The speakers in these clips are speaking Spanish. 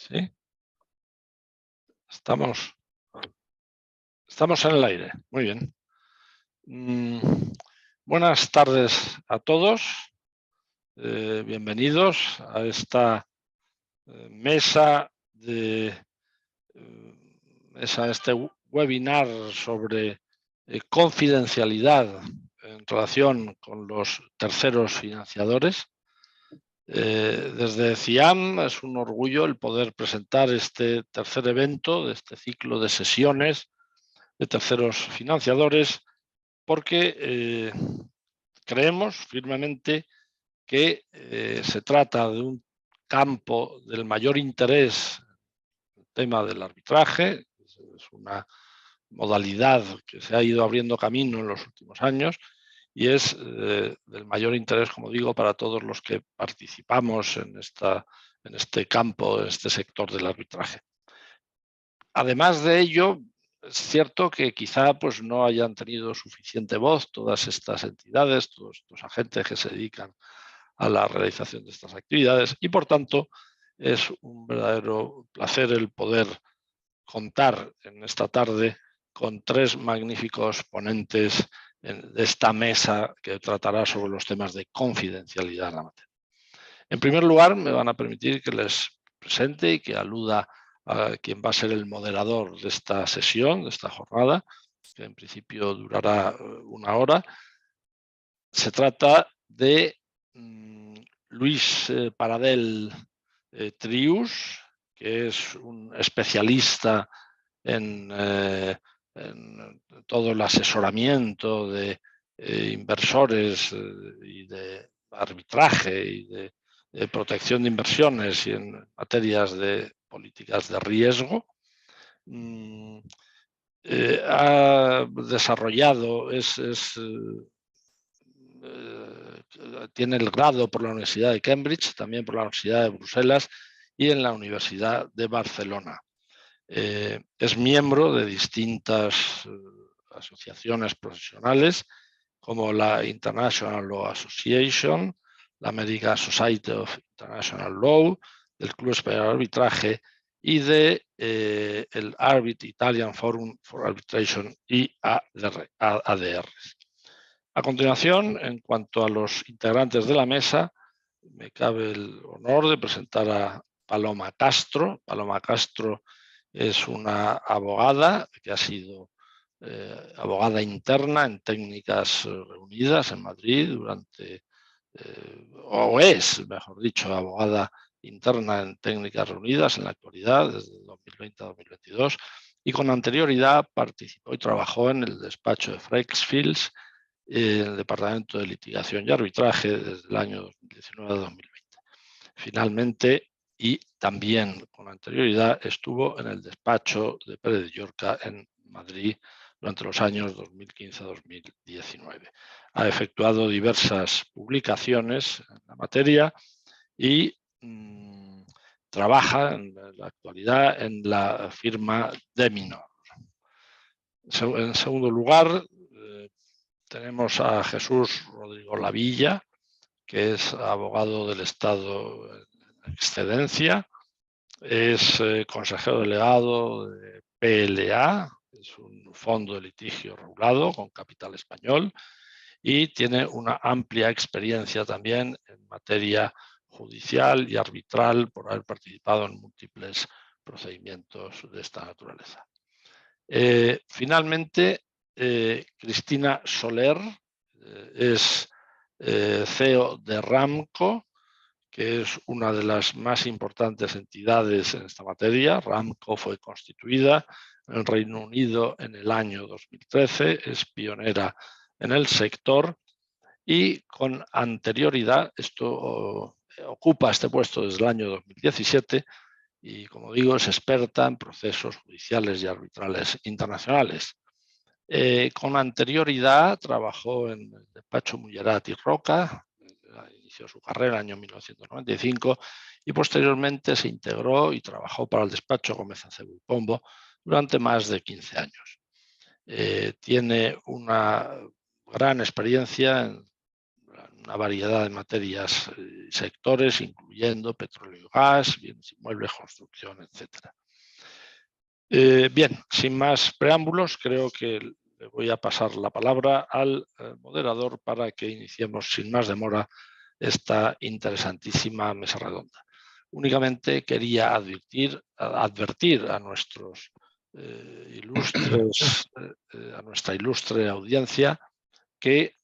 ¿Sí? Estamos en el aire. Muy bien. Buenas tardes a todos. Bienvenidos a esta mesa este webinar sobre confidencialidad en relación con los terceros financiadores. Desde CIAM es un orgullo el poder presentar este tercer evento de este ciclo de sesiones de terceros financiadores, porque creemos firmemente que se trata de un campo del mayor interés, el tema del arbitraje. Es una modalidad que se ha ido abriendo camino en los últimos años y es del mayor interés, como digo, para todos los que participamos en este campo, en este sector del arbitraje. Además de ello, es cierto que quizá pues, no hayan tenido suficiente voz todas estas entidades, todos estos agentes que se dedican a la realización de estas actividades y, por tanto, es un verdadero placer el poder contar en esta tarde con tres magníficos ponentes de esta mesa que tratará sobre los temas de confidencialidad en la materia. En primer lugar, me van a permitir que les presente y que aluda a quien va a ser el moderador de esta sesión, de esta jornada, que en principio durará 1 hora. Se trata de Luis Paradel Trius, que es un especialista en todo el asesoramiento de inversores y de arbitraje y de protección de inversiones y en materias de políticas de riesgo. Ha desarrollado, tiene el grado por la Universidad de Cambridge, también por la Universidad de Bruselas y en la Universidad de Barcelona. Es miembro de distintas asociaciones profesionales como la International Law Association, la American Society of International Law, del Club Español de Arbitraje y de el Italian Forum for Arbitration y ADRs. A continuación, en cuanto a los integrantes de la mesa, me cabe el honor de presentar a Paloma Castro. Paloma Castro es una abogada que ha sido abogada interna en Técnicas Reunidas en Madrid o es, mejor dicho, abogada interna en Técnicas Reunidas en la actualidad, desde 2020 a 2022, y con anterioridad participó y trabajó en el despacho de Frexfields, en el Departamento de Litigación y Arbitraje desde el año 2019 a 2020. Finalmente, y también con anterioridad, estuvo en el despacho de Pérez de Llorca en Madrid durante los años 2015 a 2019. Ha efectuado diversas publicaciones en la materia y trabaja en la actualidad en la firma Deminor. En segundo lugar, tenemos a Jesús Rodrigo Lavilla, que es abogado del Estado en excedencia, es consejero delegado de PLA, es un fondo de litigio regulado con capital español, y tiene una amplia experiencia también en materia judicial y arbitral por haber participado en múltiples procedimientos de esta naturaleza. Finalmente, Cristina Soler es CEO de RAMCO, que es una de las más importantes entidades en esta materia. RAMCO fue constituida en el Reino Unido en el año 2013, es pionera en el sector y con anterioridad, ocupa este puesto desde el año 2017 y, como digo, es experta en procesos judiciales y arbitrales internacionales. Con anterioridad trabajó en el despacho Mullerat y Roca, inició su carrera en el año 1995 y posteriormente se integró y trabajó para el despacho Gómez Acebo y Pombo durante más de 15 años. Tiene una gran experiencia en una variedad de materias y sectores, incluyendo petróleo y gas, bienes inmuebles, construcción, etc. Bien, sin más preámbulos, creo que le voy a pasar la palabra al moderador para que iniciemos sin más demora esta interesantísima mesa redonda. Únicamente quería advertir a nuestros a nuestra ilustre audiencia que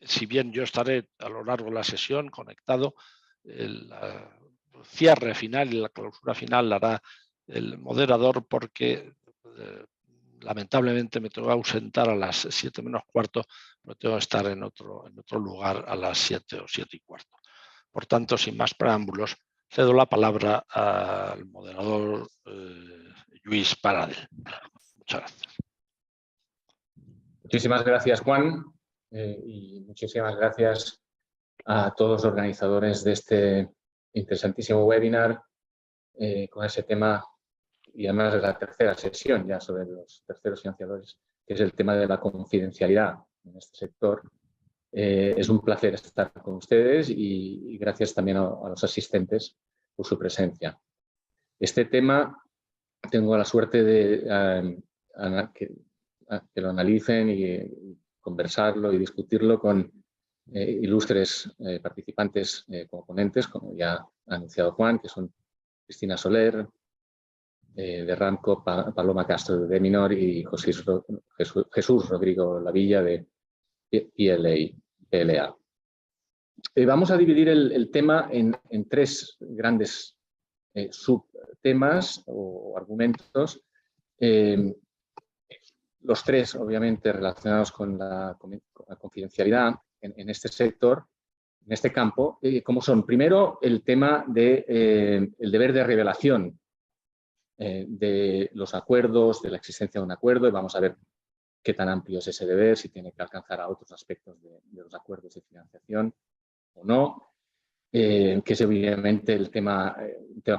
si bien yo estaré a lo largo de la sesión conectado, el cierre final y la clausura final la hará el moderador, porque lamentablemente me tengo que ausentar a las 7 menos cuarto, pero tengo que estar en otro lugar a las 7 o 7 y cuarto. Por tanto, sin más preámbulos, cedo la palabra al moderador Lluís Paradell. Muchas gracias. Muchísimas gracias, Juan, y muchísimas gracias a todos los organizadores de este interesantísimo webinar con ese tema, y además de la tercera sesión ya sobre los terceros financiadores, que es el tema de la confidencialidad en este sector. Es un placer estar con ustedes y gracias también a los asistentes por su presencia. Este tema tengo la suerte de que lo analicen y conversarlo y discutirlo con ilustres participantes como ponentes, como ya ha anunciado Juan, que son Cristina Soler, de Ramco, Paloma Castro de Deminor y Jesús Rodrigo Lavilla de PLA. Vamos a dividir el tema en tres grandes subtemas o argumentos. Los tres, obviamente, relacionados con la confidencialidad en este sector, en este campo, como son, primero, el tema del deber de revelación de los acuerdos, de la existencia de un acuerdo, y vamos a ver qué tan amplio es ese deber, si tiene que alcanzar a otros aspectos de los acuerdos de financiación o no, que es obviamente el tema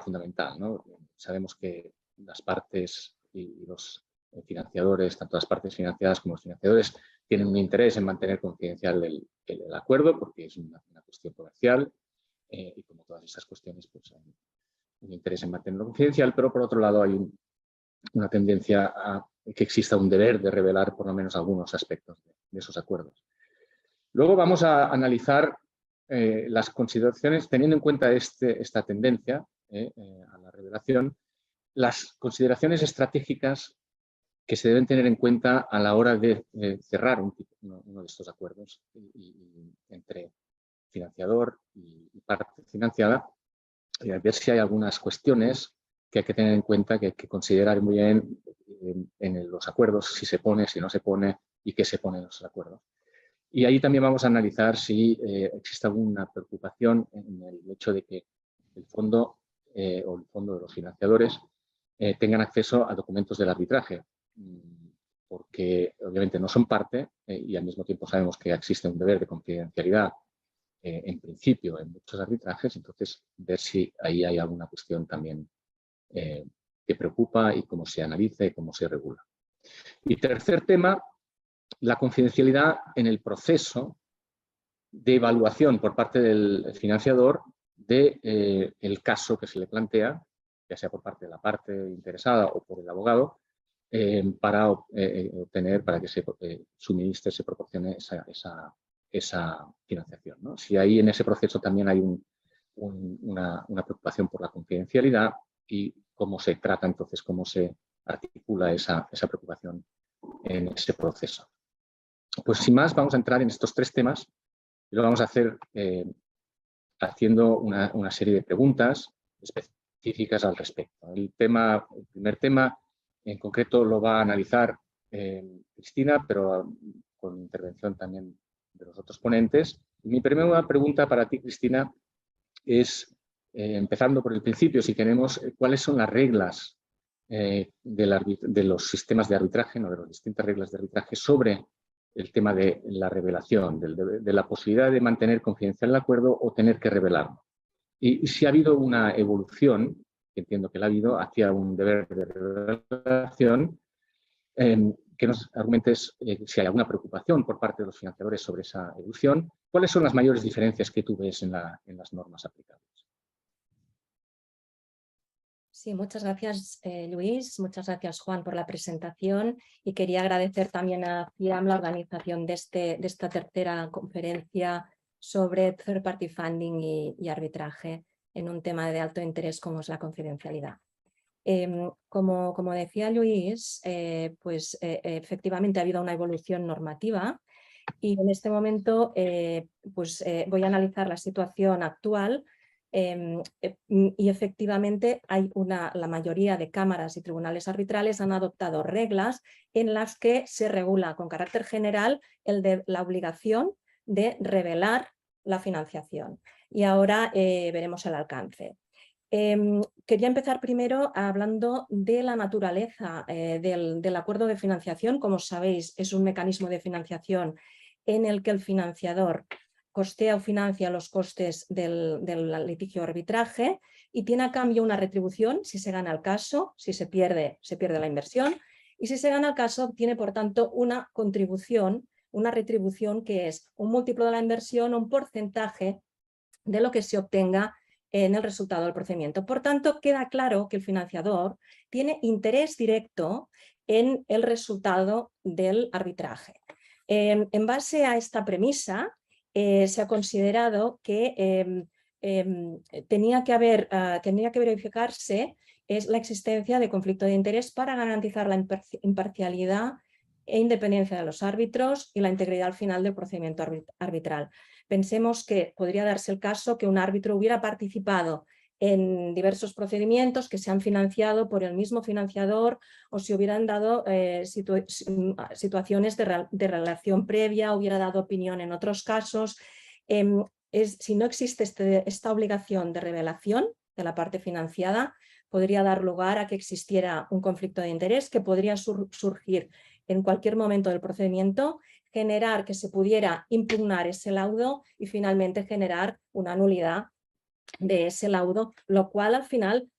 fundamental, ¿no? Sabemos que las partes y los financiadores, tanto las partes financiadas como los financiadores, tienen un interés en mantener confidencial el acuerdo, porque es una cuestión comercial, y como todas esas cuestiones, pues hay un interés en mantenerlo confidencial, pero por otro lado hay una tendencia a que exista un deber de revelar por lo menos algunos aspectos de esos acuerdos. Luego vamos a analizar las consideraciones, teniendo en cuenta esta tendencia a la revelación, las consideraciones estratégicas que se deben tener en cuenta a la hora de cerrar uno de estos acuerdos entre financiador y parte financiada, y a ver si hay algunas cuestiones que hay que tener en cuenta, que hay que considerar muy bien en los acuerdos, si se pone, si no se pone y qué se pone en los acuerdos. Y ahí también vamos a analizar si existe alguna preocupación en el hecho de que el fondo o el fondo de los financiadores tengan acceso a documentos del arbitraje, porque obviamente no son parte y al mismo tiempo sabemos que existe un deber de confidencialidad en principio en muchos arbitrajes, entonces ver si ahí hay alguna cuestión también que preocupa y cómo se analiza y cómo se regula. Y tercer tema, la confidencialidad en el proceso de evaluación por parte del financiador del caso que se le plantea, ya sea por parte de la parte interesada o por el abogado, para obtener, para que se suministre, se proporcione esa financiación, ¿no? Si ahí en ese proceso también hay una preocupación por la confidencialidad y cómo se trata entonces, cómo se articula esa preocupación en ese proceso. Pues sin más, vamos a entrar en estos tres temas y lo vamos a hacer haciendo una serie de preguntas específicas al respecto. El primer tema en concreto lo va a analizar Cristina, pero con intervención también de los otros ponentes. Mi primera pregunta para ti, Cristina, es, empezando por el principio, si queremos, ¿cuáles son las reglas de los sistemas de arbitraje, ¿no? De las distintas reglas de arbitraje sobre el tema de la revelación, de la posibilidad de mantener confidencial el acuerdo o tener que revelarlo? Y si ha habido una evolución, que entiendo que la ha habido, hacia un deber de revelación, que nos argumentes si hay alguna preocupación por parte de los financiadores sobre esa evolución. ¿Cuáles son las mayores diferencias que tú ves en las normas aplicables? Sí, muchas gracias, Luis. Muchas gracias, Juan, por la presentación. Y quería agradecer también a CIAM la organización de esta tercera conferencia sobre third party funding y arbitraje en un tema de alto interés como es la confidencialidad. Como decía Luis, efectivamente ha habido una evolución normativa y en este momento voy a analizar la situación actual. Y efectivamente la mayoría de cámaras y tribunales arbitrales han adoptado reglas en las que se regula con carácter general la obligación de revelar la financiación. Y ahora veremos el alcance. Quería empezar primero hablando de la naturaleza del acuerdo de financiación. Como sabéis, es un mecanismo de financiación en el que el financiador costea o financia los costes del litigio arbitraje y tiene a cambio una retribución si se gana el caso, si se pierde la inversión, y si se gana el caso obtiene por tanto una contribución, una retribución que es un múltiplo de la inversión o un porcentaje de lo que se obtenga en el resultado del procedimiento. Por tanto, queda claro que el financiador tiene interés directo en el resultado del arbitraje. En base a esta premisa, se ha considerado que tenía que verificarse la existencia de conflicto de interés para garantizar la imparcialidad e independencia de los árbitros y la integridad al final del procedimiento arbitral. Pensemos que podría darse el caso que un árbitro hubiera participado en diversos procedimientos que se han financiado por el mismo financiador o si hubieran dado situaciones de relación previa, hubiera dado opinión en otros casos. Si no existe esta obligación de revelación de la parte financiada, podría dar lugar a que existiera un conflicto de interés que podría surgir en cualquier momento del procedimiento, generar que se pudiera impugnar ese laudo y finalmente generar una nulidad de ese laudo, lo cual al final,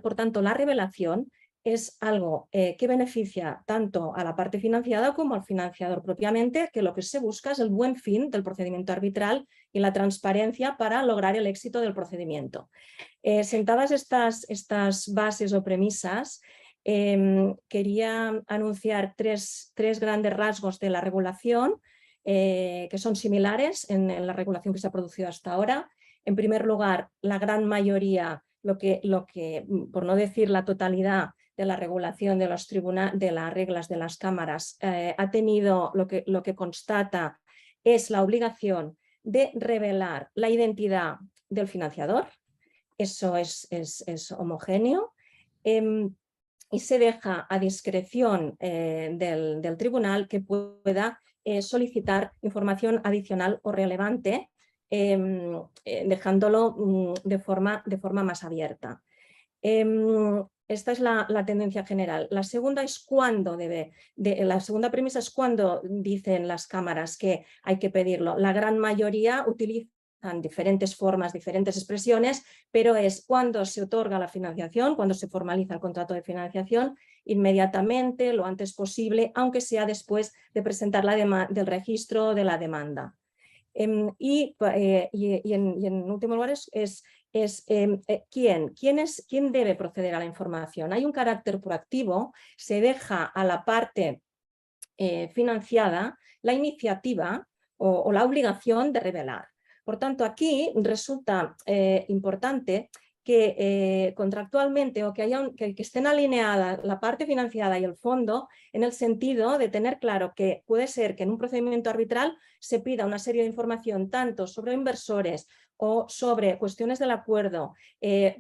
por tanto, la revelación es algo que beneficia tanto a la parte financiada como al financiador propiamente, que lo que se busca es el buen fin del procedimiento arbitral y la transparencia para lograr el éxito del procedimiento. Sentadas estas bases o premisas, quería anunciar tres grandes rasgos de la regulación que son similares en la regulación que se ha producido hasta ahora. En primer lugar, la gran mayoría, por no decir la totalidad de la regulación de las reglas de las cámaras, ha tenido lo que constata es la obligación de revelar la identidad del financiador. Eso es homogéneo. Y se deja a discreción del tribunal que pueda solicitar información adicional o relevante, dejándolo de forma más abierta. Esta es la tendencia general. La segunda es la segunda premisa es cuando dicen las cámaras que hay que pedirlo. La gran mayoría utilizan diferentes formas, diferentes expresiones, pero es cuando se otorga la financiación, cuando se formaliza el contrato de financiación, inmediatamente, lo antes posible, aunque sea después de presentar del registro de la demanda. Y en último lugar ¿quién debe proceder a la información? Hay un carácter proactivo, se deja a la parte financiada la iniciativa o la obligación de revelar. Por tanto, aquí resulta importante que contractualmente o que estén alineadas la parte financiada y el fondo en el sentido de tener claro que puede ser que en un procedimiento arbitral se pida una serie de información tanto sobre inversores o sobre cuestiones del acuerdo,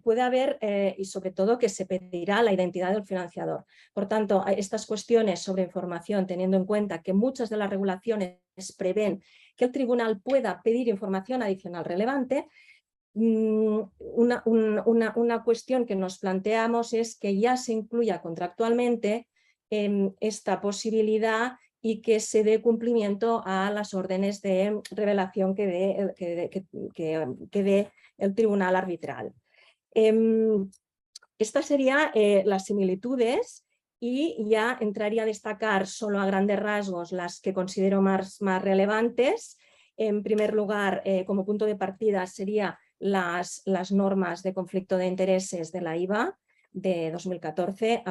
puede haber y sobre todo que se pedirá la identidad del financiador. Por tanto, estas cuestiones sobre información, teniendo en cuenta que muchas de las regulaciones prevén que el tribunal pueda pedir información adicional relevante, una cuestión que nos planteamos es que ya se incluya contractualmente esta posibilidad y que se dé cumplimiento a las órdenes de revelación que dé el tribunal arbitral. Estas serían las similitudes y ya entraría a destacar solo a grandes rasgos las que considero más relevantes. En primer lugar, como punto de partida serían las normas de conflicto de intereses de la IVA de 2014.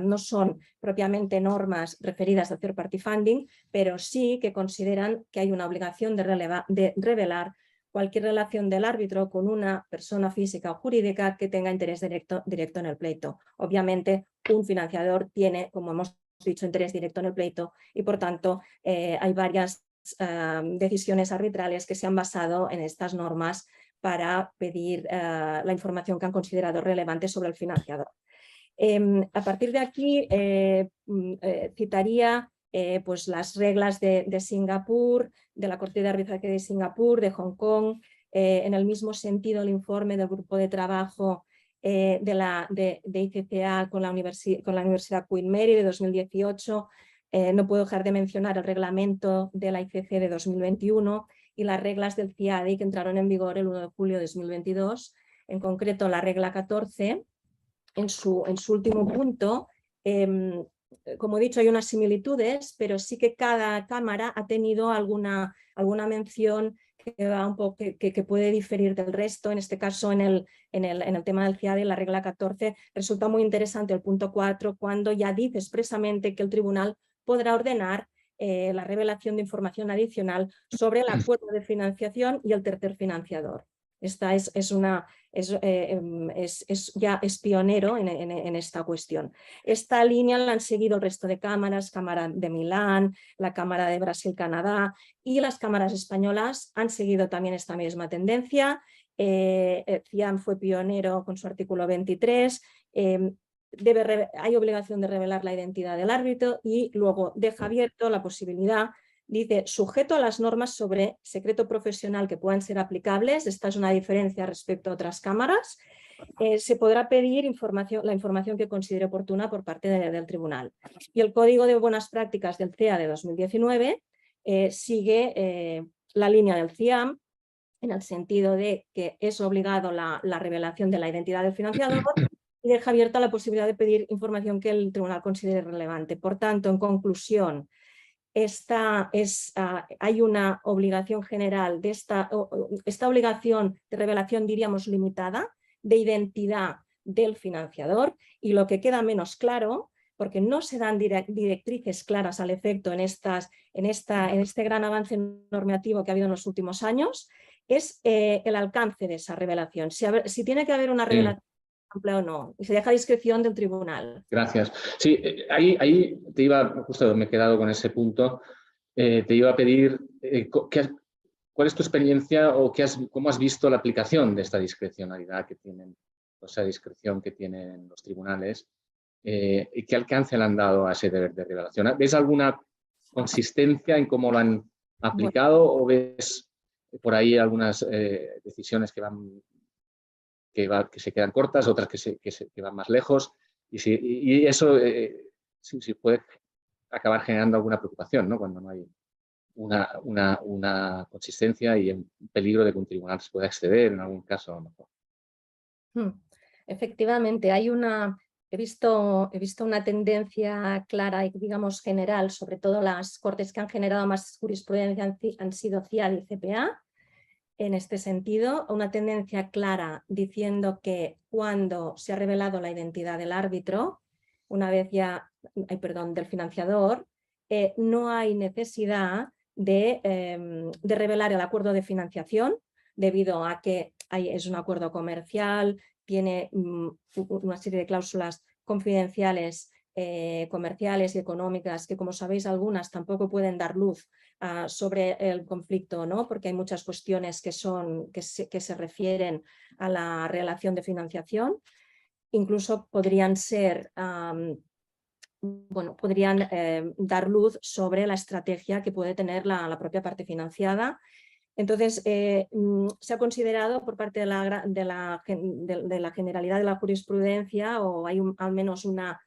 No son propiamente normas referidas al third party funding, pero sí que consideran que hay una obligación de revelar cualquier relación del árbitro con una persona física o jurídica que tenga interés directo en el pleito. Obviamente, un financiador tiene, como hemos dicho, interés directo en el pleito y, por tanto, hay varias decisiones arbitrales que se han basado en estas normas para pedir la información que han considerado relevante sobre el financiador. A partir de aquí, citaría pues las reglas de Singapur, de la Corte de Arbitraje de Singapur, de Hong Kong, en el mismo sentido el informe del grupo de trabajo de ICCA con la Universidad Queen Mary de 2018. No puedo dejar de mencionar el reglamento de la ICC de 2021 y las reglas del CIADI que entraron en vigor el 1 de julio de 2022, en concreto la regla 14, en su último punto. Como he dicho, hay unas similitudes, pero sí que cada cámara ha tenido alguna mención que va un poco, que puede diferir del resto. En este caso, en el tema del CIADI, la regla 14, resulta muy interesante el punto 4, cuando ya dice expresamente que el tribunal podrá ordenar la revelación de información adicional sobre el acuerdo de financiación y el tercer financiador. Esta es pionero en esta cuestión. Esta línea la han seguido el resto de cámaras, Cámara de Milán, la Cámara de Brasil-Canadá, y las cámaras españolas han seguido también esta misma tendencia. CIAM fue pionero con su artículo 23. Hay obligación de revelar la identidad del árbitro y luego deja abierto la posibilidad. Dice, sujeto a las normas sobre secreto profesional que puedan ser aplicables, esta es una diferencia respecto a otras cámaras, se podrá pedir la información que considere oportuna por parte del tribunal. Y el Código de Buenas Prácticas del CEA de 2019 sigue la línea del CIAM, en el sentido de que es obligado la revelación de la identidad del financiador y deja abierta la posibilidad de pedir información que el tribunal considere relevante. Por tanto, en conclusión, hay una obligación general de esta obligación de revelación, diríamos, limitada, de identidad del financiador, y lo que queda menos claro, porque no se dan directrices claras al efecto en este gran avance normativo que ha habido en los últimos años, es el alcance de esa revelación. Si tiene que haber una revelación o no, y se deja a discreción del tribunal. Gracias. Sí, ahí te iba, justo me he quedado con ese punto, te iba a pedir cuál es tu experiencia o cómo has visto la aplicación de esta discrecionalidad que tienen, o esa discreción que tienen los tribunales, y qué alcance le han dado a ese deber de revelación. ¿Ves alguna consistencia en cómo lo han aplicado o ves por ahí algunas decisiones que se quedan cortas, otras que van más lejos, y eso sí puede acabar generando alguna preocupación, ¿no? Cuando no hay una consistencia y en peligro de que un tribunal se pueda exceder en algún caso a lo mejor. Efectivamente, he visto una tendencia clara y, digamos, general, sobre todo las cortes que han generado más jurisprudencia han sido CIAD y CPA. En este sentido, una tendencia clara diciendo que cuando se ha revelado la identidad del árbitro, del financiador, no hay necesidad de revelar el acuerdo de financiación, debido a que es un acuerdo comercial, tiene una serie de cláusulas confidenciales comerciales y económicas que, como sabéis, algunas tampoco pueden dar luz sobre el conflicto, ¿no? Porque hay muchas cuestiones que se refieren a la relación de financiación. Incluso podrían dar luz sobre la estrategia que puede tener la propia parte financiada. Entonces, se ha considerado por parte de la generalidad de la jurisprudencia, o hay al menos una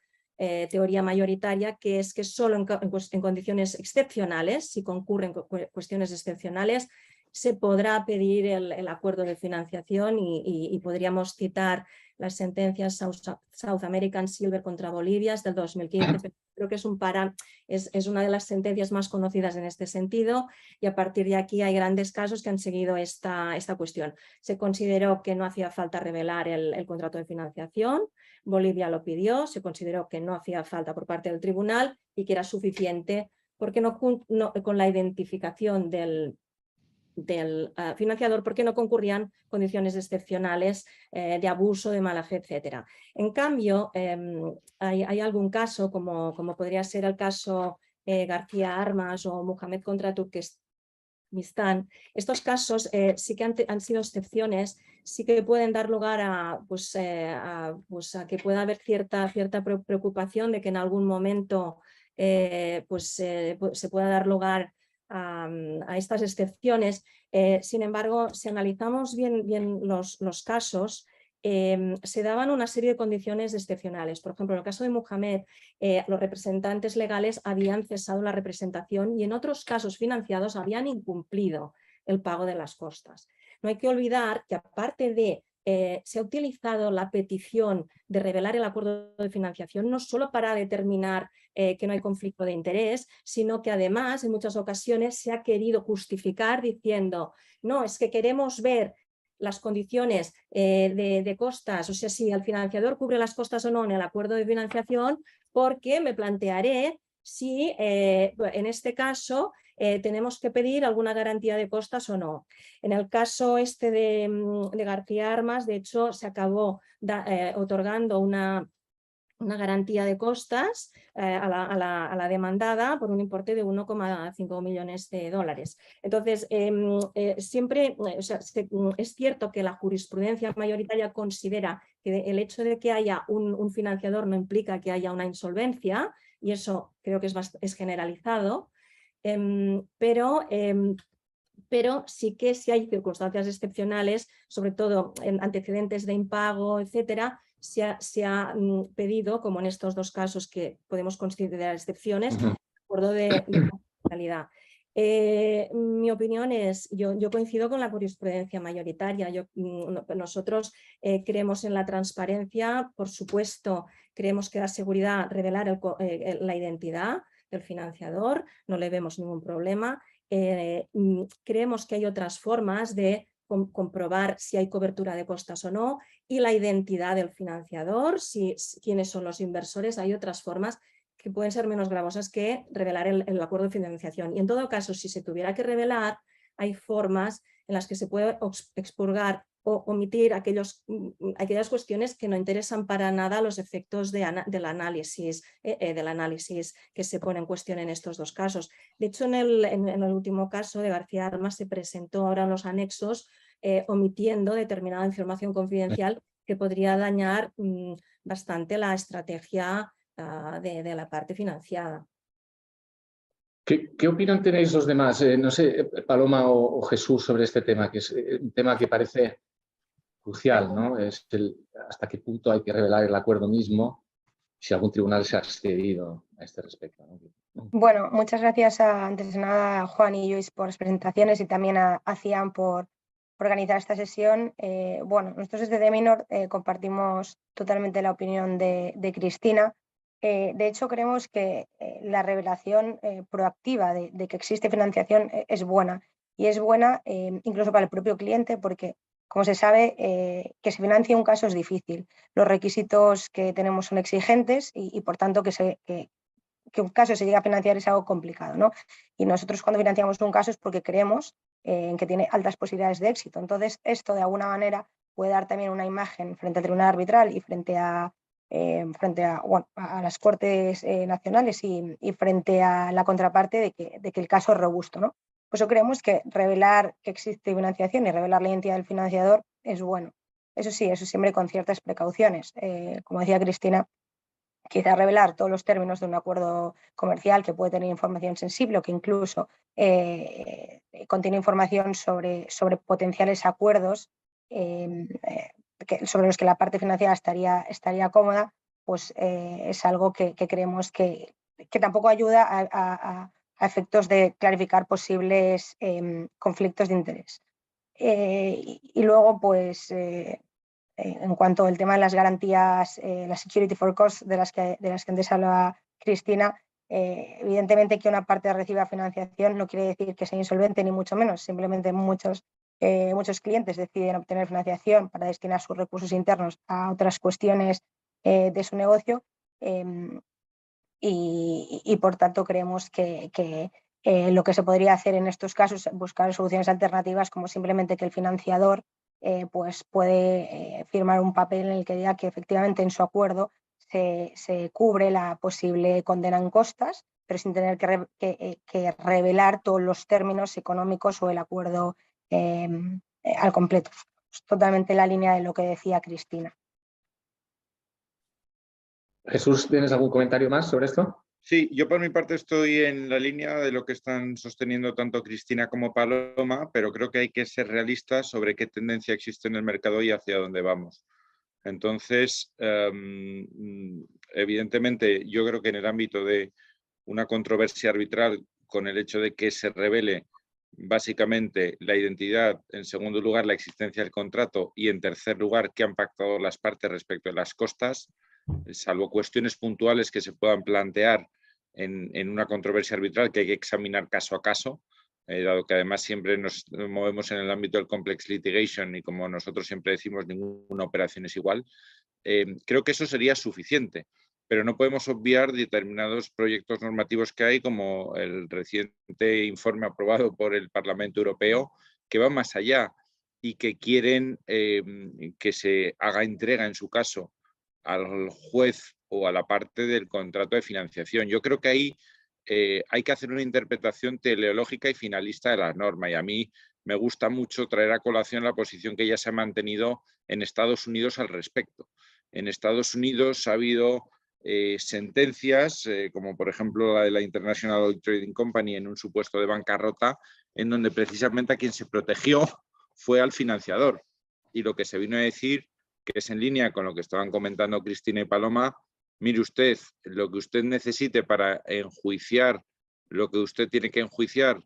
teoría mayoritaria, que es que solo en condiciones excepcionales, si concurren cuestiones excepcionales, se podrá pedir el acuerdo de financiación, y podríamos citar las sentencias South American Silver contra Bolivia es del 2015, pero creo que es una de las sentencias más conocidas en este sentido, y a partir de aquí hay grandes casos que han seguido esta cuestión. Se consideró que no hacía falta revelar el contrato de financiación, Bolivia lo pidió, se consideró que no hacía falta por parte del tribunal y que era suficiente porque con la identificación del financiador, porque no concurrían condiciones excepcionales de abuso, de mala fe, etc. En cambio, hay algún caso, como podría ser el caso García Armas o Mohamed contra Turkmenistán. Estos casos sí que han sido excepciones, sí que pueden dar lugar a que pueda haber cierta preocupación de que en algún momento se pueda dar lugar a estas excepciones. Sin embargo, si analizamos bien los casos, se daban una serie de condiciones excepcionales. Por ejemplo, en el caso de Mohamed, los representantes legales habían cesado la representación y en otros casos financiados habían incumplido el pago de las costas. No hay que olvidar que aparte de se ha utilizado la petición de revelar el acuerdo de financiación no solo para determinar que no hay conflicto de interés, sino que además en muchas ocasiones se ha querido justificar diciendo no, es que queremos ver las condiciones de costas, o sea, si el financiador cubre las costas o no en el acuerdo de financiación, porque me plantearé si en este caso tenemos que pedir alguna garantía de costas o no. En el caso este de García Armas, de hecho, se acabó otorgando una garantía de costas a la demandada por un importe de 1,5 millones de dólares. Entonces, siempre es cierto que la jurisprudencia mayoritaria considera que el hecho de que haya un financiador no implica que haya una insolvencia, y eso creo que es generalizado, pero sí que si hay circunstancias excepcionales, sobre todo en antecedentes de impago, etcétera, se ha pedido, como en estos dos casos que podemos considerar excepciones, acuerdo de confidencialidad. Mi opinión es, yo coincido con la jurisprudencia mayoritaria. Nosotros creemos en la transparencia, por supuesto, creemos que da seguridad revelar la identidad del financiador, no le vemos ningún problema. Creemos que hay otras formas de comprobar si hay cobertura de costas o no, y la identidad del financiador, quiénes son los inversores. Hay otras formas que pueden ser menos gravosas que revelar el acuerdo de financiación. Y en todo caso, si se tuviera que revelar, hay formas en las que se puede expurgar o omitir aquellas cuestiones que no interesan para nada a los efectos del análisis que se pone en cuestión en estos dos casos. De hecho, en el último caso de García Armas se presentó ahora en los anexos omitiendo determinada información confidencial que podría dañar bastante la estrategia de la parte financiada. ¿Qué opinión tenéis los demás? No sé, Paloma o Jesús, sobre este tema, que es un tema que parece crucial, ¿no? Es hasta qué punto hay que revelar el acuerdo mismo, si algún tribunal se ha excedido a este respecto, ¿no? Bueno, muchas gracias antes de nada a Juan y Luis por las presentaciones y también a Cian por organizar esta sesión. Bueno, nosotros desde Deminor compartimos totalmente la opinión de Cristina. De hecho, creemos que la revelación proactiva de que existe financiación es buena, y es buena incluso para el propio cliente, porque, como se sabe, que se financie un caso es difícil. Los requisitos que tenemos son exigentes y por tanto, que un caso se llegue a financiar es algo complicado, ¿no? Y nosotros, cuando financiamos un caso, es porque creemos en que tiene altas posibilidades de éxito. Entonces, esto de alguna manera puede dar también una imagen frente al tribunal arbitral y frente a las Cortes nacionales y frente a la contraparte de que el caso es robusto, ¿no? Por eso creemos que revelar que existe financiación y revelar la identidad del financiador es bueno. Eso sí, eso siempre con ciertas precauciones. Como decía Cristina, quizá revelar todos los términos de un acuerdo comercial que puede tener información sensible o que incluso contiene información sobre potenciales acuerdos sobre los que la parte financiera estaría cómoda, pues es algo que creemos que tampoco ayuda a efectos de clarificar posibles conflictos de interés. Y luego, pues en cuanto al tema de las garantías, la security for cost de las que antes hablaba Cristina, evidentemente que una parte reciba financiación no quiere decir que sea insolvente ni mucho menos, simplemente muchos clientes deciden obtener financiación para destinar sus recursos internos a otras cuestiones de su negocio y por tanto creemos que lo que se podría hacer en estos casos es buscar soluciones alternativas, como simplemente que el financiador pues puede firmar un papel en el que diga que efectivamente en su acuerdo se cubre la posible condena en costas, pero sin tener que revelar todos los términos económicos o el acuerdo al completo. Es totalmente la línea de lo que decía Cristina. Jesús, ¿tienes algún comentario más sobre esto? Sí, yo por mi parte estoy en la línea de lo que están sosteniendo tanto Cristina como Paloma, pero creo que hay que ser realistas sobre qué tendencia existe en el mercado y hacia dónde vamos. Entonces, evidentemente, yo creo que en el ámbito de una controversia arbitral con el hecho de que se revele básicamente la identidad, en segundo lugar la existencia del contrato y en tercer lugar qué han pactado las partes respecto de las costas, salvo cuestiones puntuales que se puedan plantear en una controversia arbitral que hay que examinar caso a caso, dado que además siempre nos movemos en el ámbito del complex litigation y como nosotros siempre decimos, ninguna operación es igual, creo que eso sería suficiente. Pero no podemos obviar determinados proyectos normativos que hay, como el reciente informe aprobado por el Parlamento Europeo, que van más allá y que quieren que se haga entrega, en su caso, al juez o a la parte del contrato de financiación. Yo creo que ahí hay que hacer una interpretación teleológica y finalista de la norma, y a mí me gusta mucho traer a colación la posición que ya se ha mantenido en Estados Unidos al respecto. En Estados Unidos ha habido sentencias, como por ejemplo la de la International Oil Trading Company en un supuesto de bancarrota, en donde precisamente a quien se protegió fue al financiador. Y lo que se vino a decir, que es en línea con lo que estaban comentando Cristina y Paloma, mire usted, lo que usted necesite para enjuiciar lo que usted tiene que enjuiciar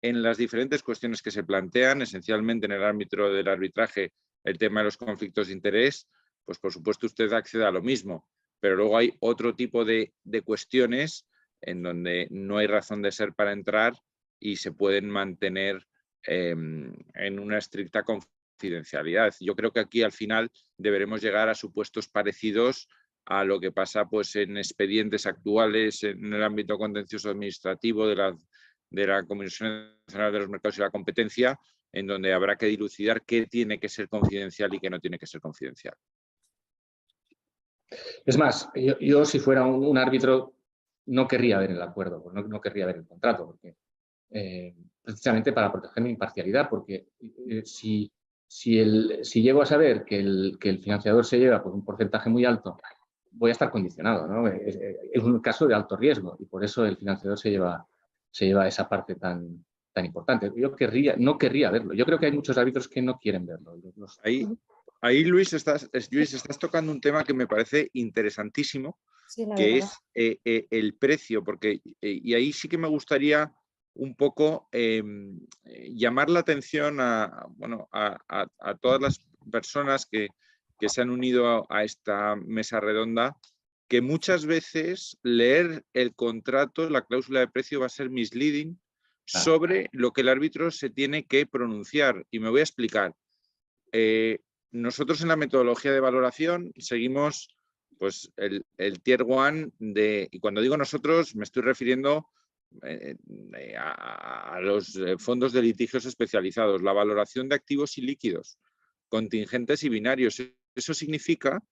en las diferentes cuestiones que se plantean, esencialmente en el ámbito del arbitraje, el tema de los conflictos de interés, pues por supuesto usted accede a lo mismo. Pero luego hay otro tipo de cuestiones en donde no hay razón de ser para entrar y se pueden mantener en una estricta confidencialidad. Yo creo que aquí al final deberemos llegar a supuestos parecidos a lo que pasa pues, en expedientes actuales en el ámbito contencioso administrativo de la Comisión Nacional de los Mercados y la Competencia, en donde habrá que dilucidar qué tiene que ser confidencial y qué no tiene que ser confidencial. Es más, yo si fuera un árbitro no querría ver el acuerdo, no querría ver el contrato, porque precisamente para proteger mi imparcialidad, porque si llego a saber que el financiador se lleva por un porcentaje muy alto, voy a estar condicionado, ¿no? Es un caso de alto riesgo y por eso el financiador se lleva esa parte tan importante. Yo no querría verlo. Yo creo que hay muchos árbitros que no quieren verlo. Ahí, Luis, estás tocando un tema que me parece interesantísimo, sí, que es el precio, porque y ahí sí que me gustaría un poco llamar la atención a todas las personas que se han unido a esta mesa redonda, que muchas veces leer el contrato, la cláusula de precio va a ser misleading sobre lo que el árbitro se tiene que pronunciar. Y me voy a explicar. Nosotros en la metodología de valoración seguimos pues, el Tier 1 y cuando digo nosotros me estoy refiriendo a los fondos de litigios especializados, la valoración de activos y líquidos, contingentes y binarios. Eso significa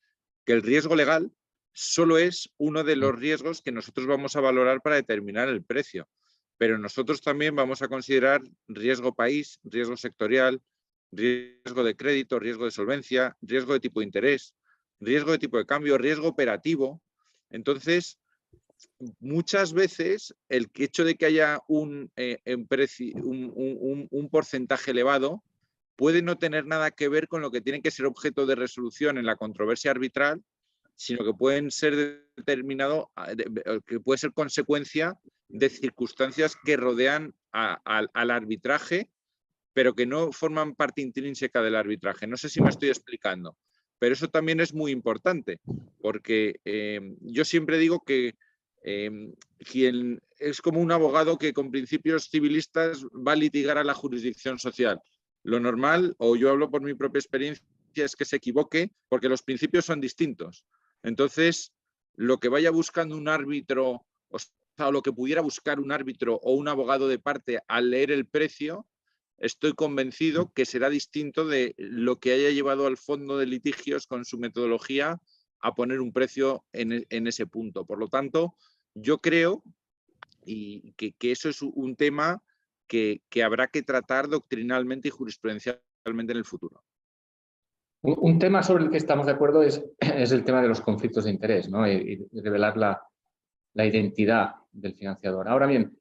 que el riesgo legal solo es uno de los riesgos que nosotros vamos a valorar para determinar el precio, pero nosotros también vamos a considerar riesgo país, riesgo sectorial, riesgo de crédito, riesgo de solvencia, riesgo de tipo de interés, riesgo de tipo de cambio, riesgo operativo. Entonces, muchas veces el hecho de que haya un porcentaje elevado puede no tener nada que ver con lo que tiene que ser objeto de resolución en la controversia arbitral, sino que pueden ser que puede ser consecuencia de circunstancias que rodean al arbitraje, pero que no forman parte intrínseca del arbitraje. No sé si me estoy explicando. Pero eso también es muy importante, porque yo siempre digo que quien es como un abogado que con principios civilistas va a litigar a la jurisdicción social. Lo normal, o yo hablo por mi propia experiencia, es que se equivoque porque los principios son distintos. Entonces, lo que vaya buscando un árbitro, o sea, lo que pudiera buscar un árbitro o un abogado de parte al leer el precio, estoy convencido que será distinto de lo que haya llevado al fondo de litigios con su metodología a poner un precio en ese punto. Por lo tanto, yo creo que eso es un tema que habrá que tratar doctrinalmente y jurisprudencialmente en el futuro. Un tema sobre el que estamos de acuerdo es el tema de los conflictos de interés, ¿no? Y revelar la identidad del financiador. Ahora bien,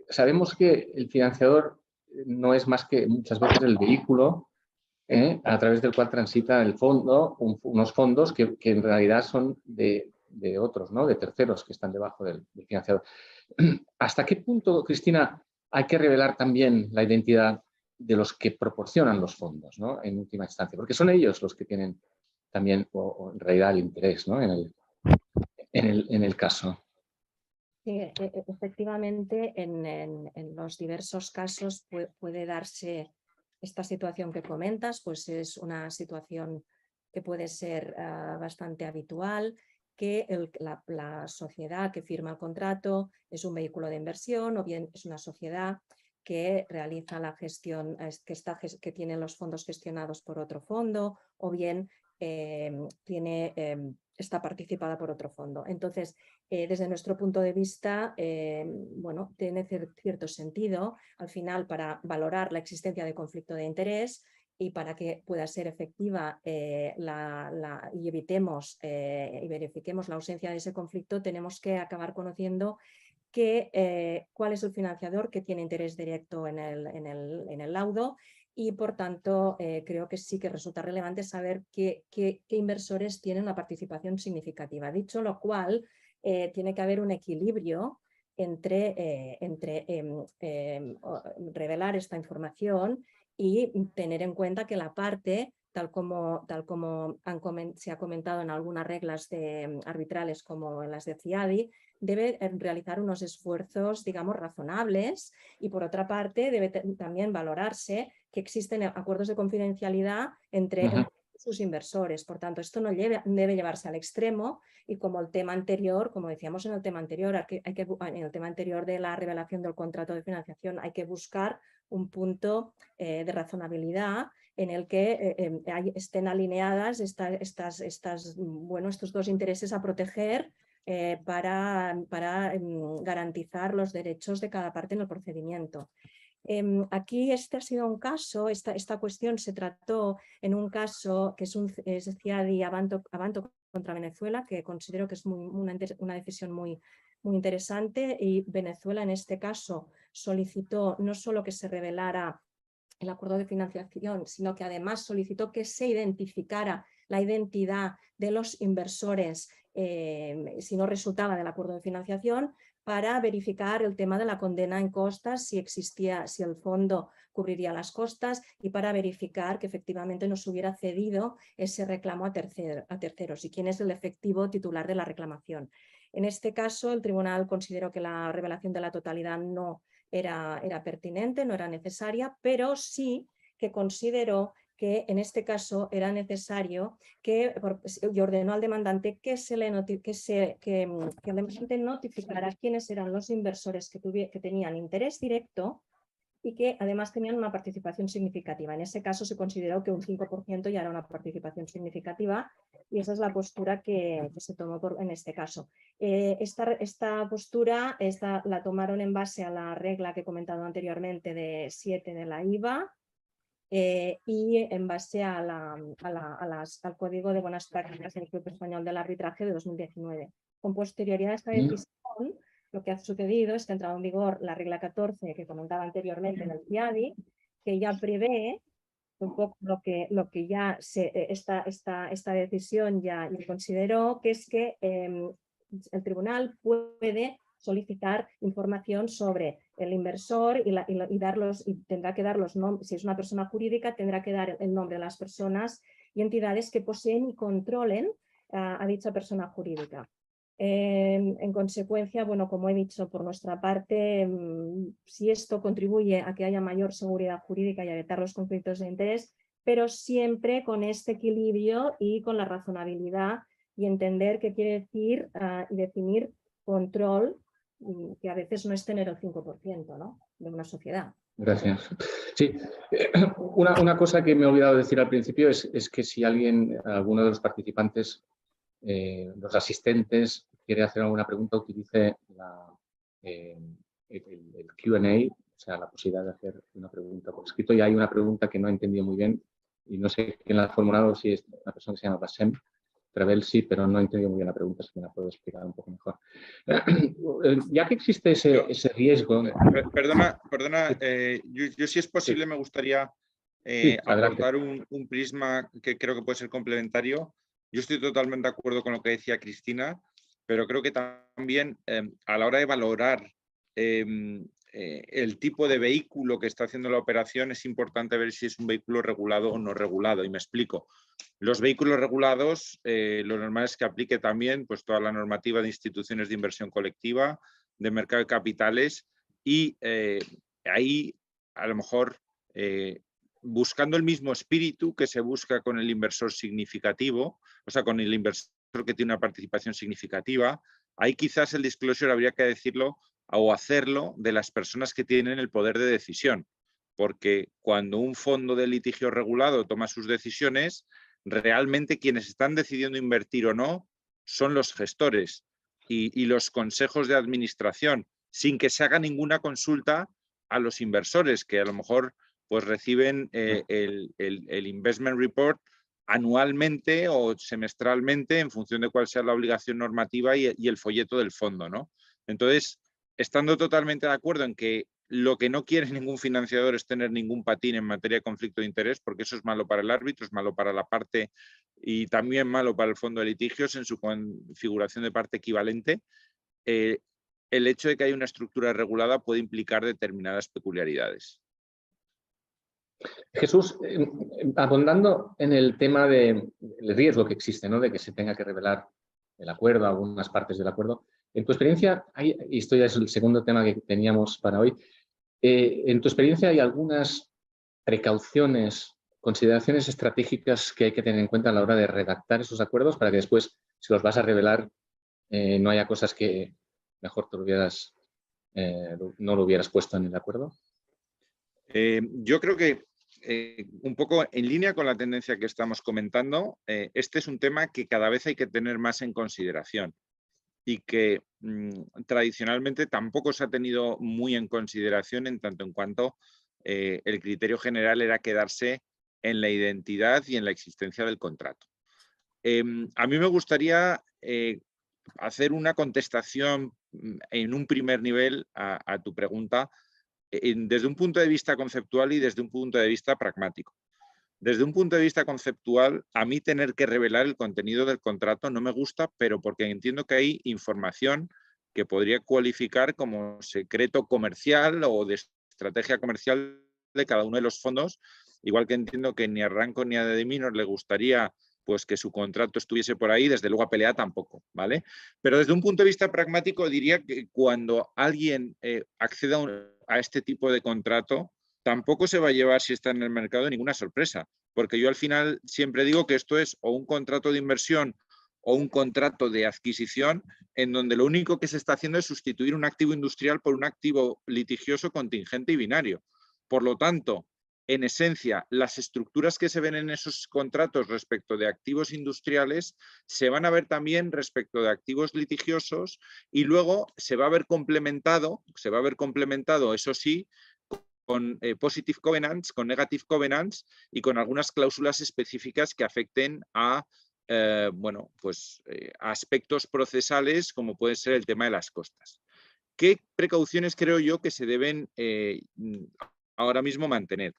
sabemos que el financiador no es más que muchas veces el vehículo a través del cual transita el fondo, unos fondos que en realidad son de otros, ¿no? De terceros que están debajo del financiador. ¿Hasta qué punto, Cristina, hay que revelar también la identidad de los que proporcionan los fondos, ¿no? En última instancia? Porque son ellos los que tienen también, o en realidad, el interés, ¿no? en el caso. Sí, efectivamente, en los diversos casos puede darse esta situación que comentas, pues es una situación que puede ser bastante habitual, que la sociedad que firma el contrato es un vehículo de inversión o bien es una sociedad que realiza la gestión, que tiene los fondos gestionados por otro fondo o bien está participada por otro fondo. Entonces, desde nuestro punto de vista, bueno, tiene cierto sentido, al final, para valorar la existencia de conflicto de interés y para que pueda ser efectiva y evitemos y verifiquemos la ausencia de ese conflicto, tenemos que acabar conociendo cuál es el financiador que tiene interés directo en el laudo y, por tanto, creo que sí que resulta relevante saber qué inversores tienen una participación significativa. Dicho lo cual, tiene que haber un equilibrio entre revelar esta información y tener en cuenta que la parte, tal como se ha comentado en algunas reglas arbitrales como en las de CIADI, debe realizar unos esfuerzos, digamos, razonables y, por otra parte, debe también valorarse que existen acuerdos de confidencialidad entre sus inversores. Por tanto, esto no debe llevarse al extremo y, como el tema anterior, como decíamos en el tema anterior, en el tema anterior de la revelación del contrato de financiación, hay que buscar un punto de razonabilidad en el que estén alineadas estos dos intereses a proteger para garantizar los derechos de cada parte en el procedimiento. Aquí este ha sido un caso, esta cuestión se trató en un caso que es CIADI Avanto contra Venezuela, que considero que es una decisión muy interesante, y Venezuela en este caso solicitó no solo que se revelara el acuerdo de financiación, sino que además solicitó que se identificara la identidad de los inversores si no resultaba del acuerdo de financiación, para verificar el tema de la condena en costas, si el fondo cubriría las costas, y para verificar que efectivamente no se hubiera cedido ese reclamo a terceros y quién es el efectivo titular de la reclamación. En este caso, el tribunal consideró que la revelación de la totalidad no era pertinente, no era necesaria, pero sí que consideró que en este caso era necesario y ordenó al demandante que el demandante notificara quiénes eran los inversores que tenían interés directo y que además tenían una participación significativa. En ese caso se consideró que un 5% ya era una participación significativa, y esa es la postura que se tomó en este caso. Esta postura la tomaron en base a la regla que he comentado anteriormente de 7 de la IVA, y en base al Código de Buenas Prácticas del Club Español del Arbitraje de 2019. Con posterioridad a esta decisión, lo que ha sucedido es que ha entrado en vigor la regla 14 que comentaba anteriormente en el CIADI, que ya prevé un poco lo que ya esta decisión ya consideró, que es que el tribunal puede solicitar información sobre el inversor y tendrá que dar los nombres. Si es una persona jurídica, tendrá que dar el nombre de las personas y entidades que poseen y controlen a dicha persona jurídica. En consecuencia, bueno, como he dicho, por nuestra parte, si esto contribuye a que haya mayor seguridad jurídica y a evitar los conflictos de interés, pero siempre con este equilibrio y con la razonabilidad y entender qué quiere decir y definir control, que a veces no es tener el 5%, ¿no?, de una sociedad. Gracias. Sí, una cosa que me he olvidado decir al principio es que si alguno de los participantes, los asistentes, quiere hacer alguna pregunta, utilice el Q&A, o sea, la posibilidad de hacer una pregunta por escrito. Y hay una pregunta que no he entendido muy bien y no sé quién la ha formulado, si es una persona que se llama Bassem Travel, sí, pero no he entendido muy bien la pregunta, si me la puedo explicar un poco mejor. Ya que existe ese riesgo... Perdona, yo si es posible me gustaría aportar un prisma que creo que puede ser complementario. Yo estoy totalmente de acuerdo con lo que decía Cristina, pero creo que también a la hora de valorar el tipo de vehículo que está haciendo la operación es importante ver si es un vehículo regulado o no regulado, y me explico. Los vehículos regulados, lo normal es que aplique también pues, toda la normativa de instituciones de inversión colectiva, de mercado de capitales, y ahí a lo mejor buscando el mismo espíritu que se busca con el inversor significativo, o sea, con el inversor que tiene una participación significativa, ahí quizás el disclosure habría que decirlo o hacerlo de las personas que tienen el poder de decisión, porque cuando un fondo de litigio regulado toma sus decisiones, realmente quienes están decidiendo invertir o no son los gestores y los consejos de administración, sin que se haga ninguna consulta a los inversores, que a lo mejor pues, reciben el investment report anualmente o semestralmente en función de cuál sea la obligación normativa y el folleto del fondo, ¿no? Entonces, estando totalmente de acuerdo en que lo que no quiere ningún financiador es tener ningún patín en materia de conflicto de interés, porque eso es malo para el árbitro, es malo para la parte y también malo para el fondo de litigios en su configuración de parte equivalente. El hecho de que haya una estructura regulada puede implicar determinadas peculiaridades. Jesús, abundando en el tema del riesgo que existe, ¿no?, de que se tenga que revelar el acuerdo, algunas partes del acuerdo, en tu experiencia, y esto ya es el segundo tema que teníamos para hoy, en tu experiencia hay algunas precauciones, consideraciones estratégicas que hay que tener en cuenta a la hora de redactar esos acuerdos para que después, si los vas a revelar, no haya cosas que mejor no lo hubieras puesto en el acuerdo? Yo creo que un poco en línea con la tendencia que estamos comentando, este es un tema que cada vez hay que tener más en consideración y que tradicionalmente tampoco se ha tenido muy en consideración en tanto en cuanto el criterio general era quedarse en la identidad y en la existencia del contrato. A mí me gustaría hacer una contestación en un primer nivel a tu pregunta desde un punto de vista conceptual y desde un punto de vista pragmático. Desde un punto de vista conceptual, a mí tener que revelar el contenido del contrato no me gusta, pero porque entiendo que hay información que podría cualificar como secreto comercial o de estrategia comercial de cada uno de los fondos, igual que entiendo que ni a Ranco ni a Deminor le gustaría pues que su contrato estuviese por ahí, desde luego a Pelea tampoco, ¿vale? Pero desde un punto de vista pragmático diría que cuando alguien acceda a este tipo de contrato, tampoco se va a llevar, si está en el mercado, ninguna sorpresa, porque yo al final siempre digo que esto es o un contrato de inversión o un contrato de adquisición en donde lo único que se está haciendo es sustituir un activo industrial por un activo litigioso, contingente y binario. Por lo tanto, en esencia, las estructuras que se ven en esos contratos respecto de activos industriales se van a ver también respecto de activos litigiosos y luego se va a ver complementado, eso sí, con positive covenants, con negative covenants y con algunas cláusulas específicas que afecten a aspectos procesales como puede ser el tema de las costas. ¿Qué precauciones creo yo que se deben ahora mismo mantener?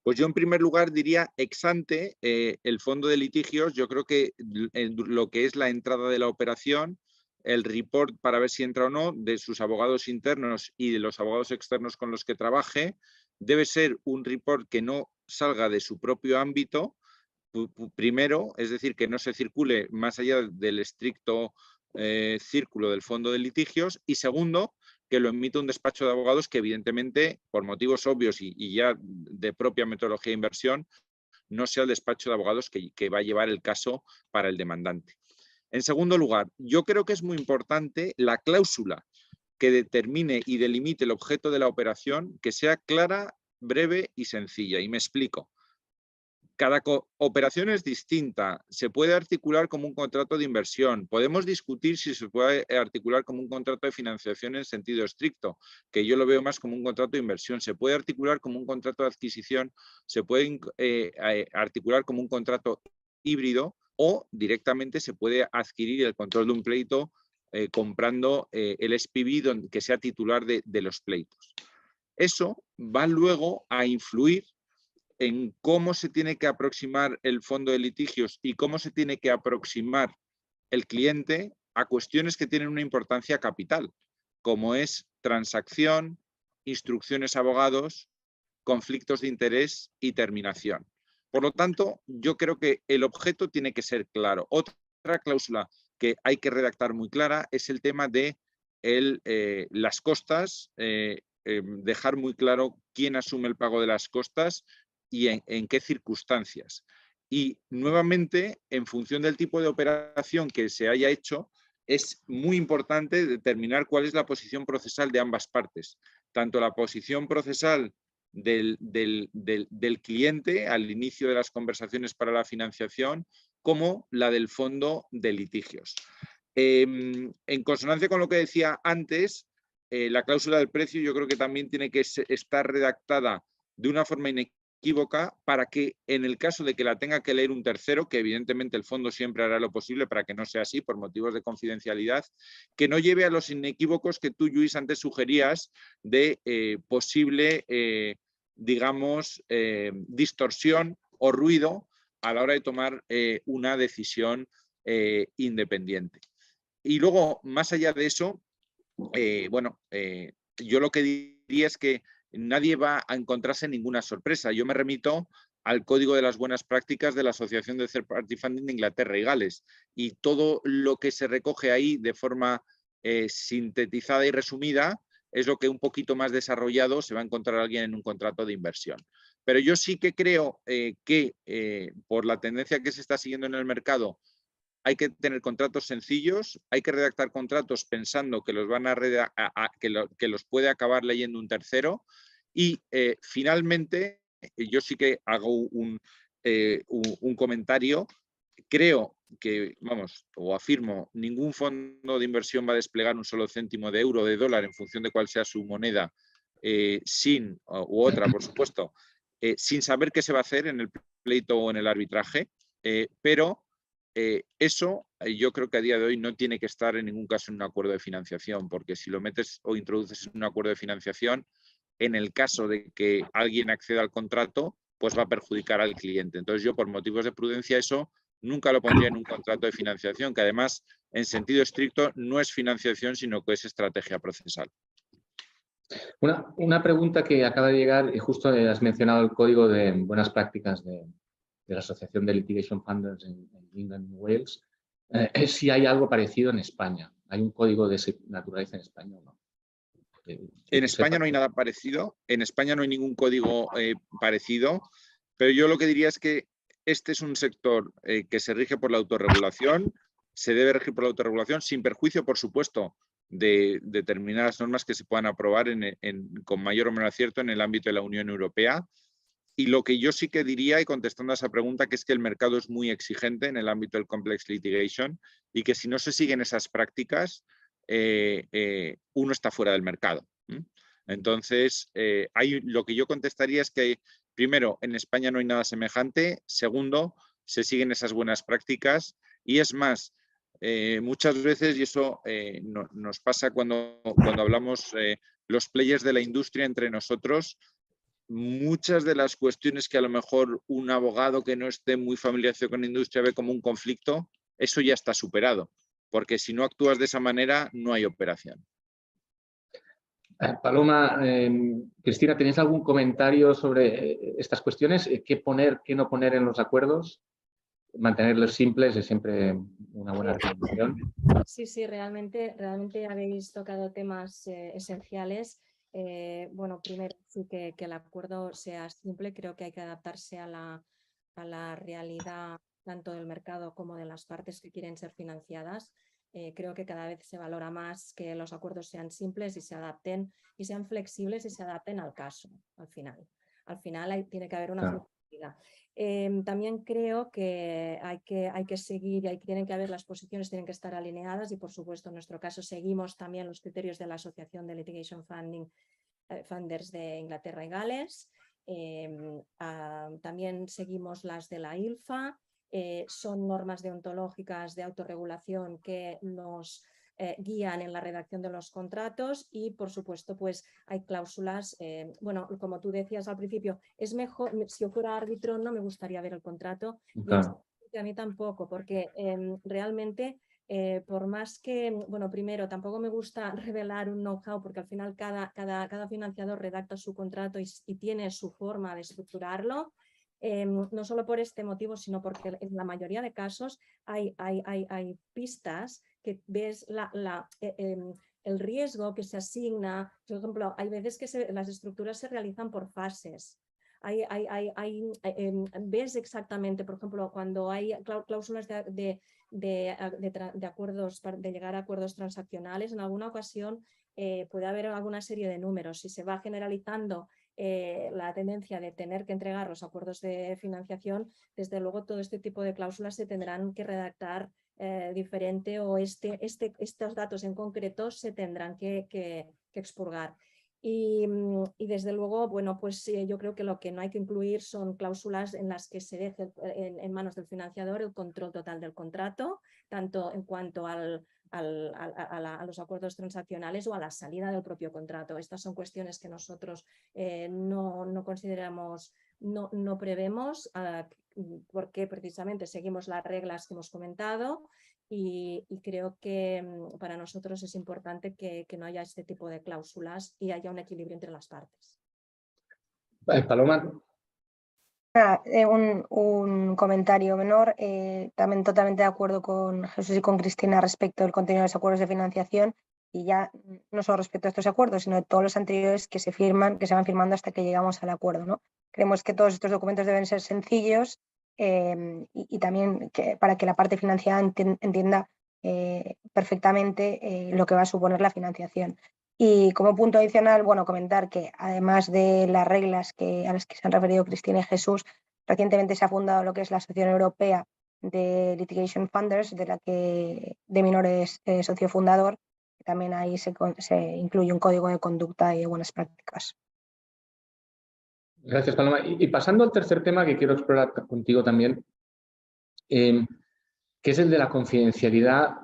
Pues yo en primer lugar diría ex ante el fondo de litigios, yo creo que lo que es la entrada de la operación, el report para ver si entra o no de sus abogados internos y de los abogados externos con los que trabaje, debe ser un report que no salga de su propio ámbito primero, es decir, que no se circule más allá del estricto círculo del fondo de litigios, y segundo, que lo emite un despacho de abogados que evidentemente, por motivos obvios y ya de propia metodología de inversión, no sea el despacho de abogados que va a llevar el caso para el demandante. En segundo lugar, yo creo que es muy importante la cláusula que determine y delimite el objeto de la operación, que sea clara, breve y sencilla. Y me explico. Cada operación es distinta, se puede articular como un contrato de inversión, podemos discutir si se puede articular como un contrato de financiación en sentido estricto, que yo lo veo más como un contrato de inversión, se puede articular como un contrato de adquisición, se puede articular como un contrato híbrido o directamente se puede adquirir el control de un pleito comprando el SPV que sea titular de los pleitos. Eso va luego a influir en cómo se tiene que aproximar el fondo de litigios y cómo se tiene que aproximar el cliente a cuestiones que tienen una importancia capital, como es transacción, instrucciones a abogados, conflictos de interés y terminación. Por lo tanto, yo creo que el objeto tiene que ser claro. Otra cláusula que hay que redactar muy clara es el tema de las costas, dejar muy claro quién asume el pago de las costas y en qué circunstancias. Y nuevamente, en función del tipo de operación que se haya hecho, es muy importante determinar cuál es la posición procesal de ambas partes. Tanto la posición procesal del cliente al inicio de las conversaciones para la financiación, como la del fondo de litigios. En consonancia con lo que decía antes, la cláusula del precio yo creo que también tiene que estar redactada de una forma inequívoca para que en el caso de que la tenga que leer un tercero, que evidentemente el fondo siempre hará lo posible para que no sea así por motivos de confidencialidad, que no lleve a los inequívocos que tú, Lluís, antes sugerías de posible, digamos, distorsión o ruido a la hora de tomar una decisión independiente. Y luego, más allá de eso, yo lo que diría es que nadie va a encontrarse ninguna sorpresa. Yo me remito al Código de las Buenas Prácticas de la Asociación de Third Party Funding de Inglaterra y Gales, y todo lo que se recoge ahí de forma sintetizada y resumida es lo que un poquito más desarrollado se va a encontrar alguien en un contrato de inversión. Pero yo sí que creo que por la tendencia que se está siguiendo en el mercado, hay que tener contratos sencillos, hay que redactar contratos pensando que los van que los puede acabar leyendo un tercero, y finalmente yo sí que hago un comentario. Creo que, o afirmo, ningún fondo de inversión va a desplegar un solo céntimo de euro o de dólar en función de cuál sea su moneda, u otra, por supuesto, sin saber qué se va a hacer en el pleito o en el arbitraje, pero eso yo creo que a día de hoy no tiene que estar en ningún caso en un acuerdo de financiación, porque si lo metes o introduces en un acuerdo de financiación, en el caso de que alguien acceda al contrato, pues va a perjudicar al cliente. Entonces yo, por motivos de prudencia, eso nunca lo pondría en un contrato de financiación, que además, en sentido estricto, no es financiación, sino que es estrategia procesal. Una pregunta que acaba de llegar, y justo has mencionado el Código de Buenas Prácticas de la Asociación de Litigation Funders en England y Wales, es si hay algo parecido en España. ¿Hay un código de esa naturaleza en España o no? En España no hay nada parecido, en España no hay ningún código parecido, pero yo lo que diría es que este es un sector que se rige por la autorregulación, se debe regir por la autorregulación, sin perjuicio, por supuesto, de determinadas normas que se puedan aprobar con mayor o menor acierto en el ámbito de la Unión Europea. Y lo que yo sí que diría, y contestando a esa pregunta, que es que el mercado es muy exigente en el ámbito del complex litigation y que si no se siguen esas prácticas, uno está fuera del mercado. Entonces, lo que yo contestaría es que, primero, en España no hay nada semejante. Segundo, se siguen esas buenas prácticas. Y es más, muchas veces, y eso nos pasa cuando hablamos los players de la industria entre nosotros, muchas de las cuestiones que a lo mejor un abogado que no esté muy familiarizado con la industria ve como un conflicto, eso ya está superado, porque si no actúas de esa manera no hay operación. Paloma, Cristina, ¿tenéis algún comentario sobre estas cuestiones? ¿Qué poner, qué no poner en los acuerdos? mantenerlos simples es siempre una buena recomendación. Sí, realmente habéis tocado temas esenciales. Bueno, primero sí que el acuerdo sea simple, creo que hay que adaptarse a la realidad tanto del mercado como de las partes que quieren ser financiadas. Creo que cada vez se valora más que los acuerdos sean simples y se adapten y sean flexibles y se adapten al caso, al final. Al final tiene que haber una flexibilidad. También creo que hay que seguir, tienen que haber las posiciones, tienen que estar alineadas y por supuesto en nuestro caso seguimos también los criterios de la Asociación de Litigation Funders de Inglaterra y Gales. También seguimos las de la ILFA. Son normas deontológicas de autorregulación que nos guían en la redacción de los contratos y, por supuesto, pues hay cláusulas. Bueno, como tú decías al principio, es mejor, si yo fuera árbitro no me gustaría ver el contrato. Claro. Y a mí tampoco, porque realmente, por más que, bueno, primero, tampoco me gusta revelar un know-how, porque al final cada financiador redacta su contrato y tiene su forma de estructurarlo. No solo por este motivo, sino porque en la mayoría de casos hay pistas que ves el riesgo que se asigna. Por ejemplo, hay veces que las estructuras se realizan por fases. Ves exactamente, por ejemplo, cuando hay cláusulas de acuerdos, de llegar a acuerdos transaccionales, en alguna ocasión puede haber alguna serie de números. Si se va generalizando la tendencia de tener que entregar los acuerdos de financiación, desde luego todo este tipo de cláusulas se tendrán que redactar diferente o estos datos en concreto se tendrán que expurgar. Y desde luego, bueno, pues yo creo que lo que no hay que incluir son cláusulas en las que se deje en manos del financiador el control total del contrato, tanto en cuanto a los acuerdos transaccionales o a la salida del propio contrato. Estas son cuestiones que nosotros no consideramos, no prevemos, porque precisamente seguimos las reglas que hemos comentado. Y creo que para nosotros es importante que no haya este tipo de cláusulas y haya un equilibrio entre las partes. Paloma. Un comentario menor. También totalmente de acuerdo con Jesús y con Cristina respecto al contenido de los acuerdos de financiación y ya no solo respecto a estos acuerdos, sino de todos los anteriores que se van firmando hasta que llegamos al acuerdo, ¿no? Creemos que todos estos documentos deben ser sencillos y también para que la parte financiada entienda perfectamente lo que va a suponer la financiación. Y como punto adicional, bueno, comentar que además de las reglas a las que se han referido Cristina y Jesús, recientemente se ha fundado lo que es la Asociación Europea de Litigation Funders, de la que Deminor es socio fundador. También ahí se incluye un código de conducta y de buenas prácticas. Gracias, Paloma. Y pasando al tercer tema que quiero explorar contigo también, que es el de la confidencialidad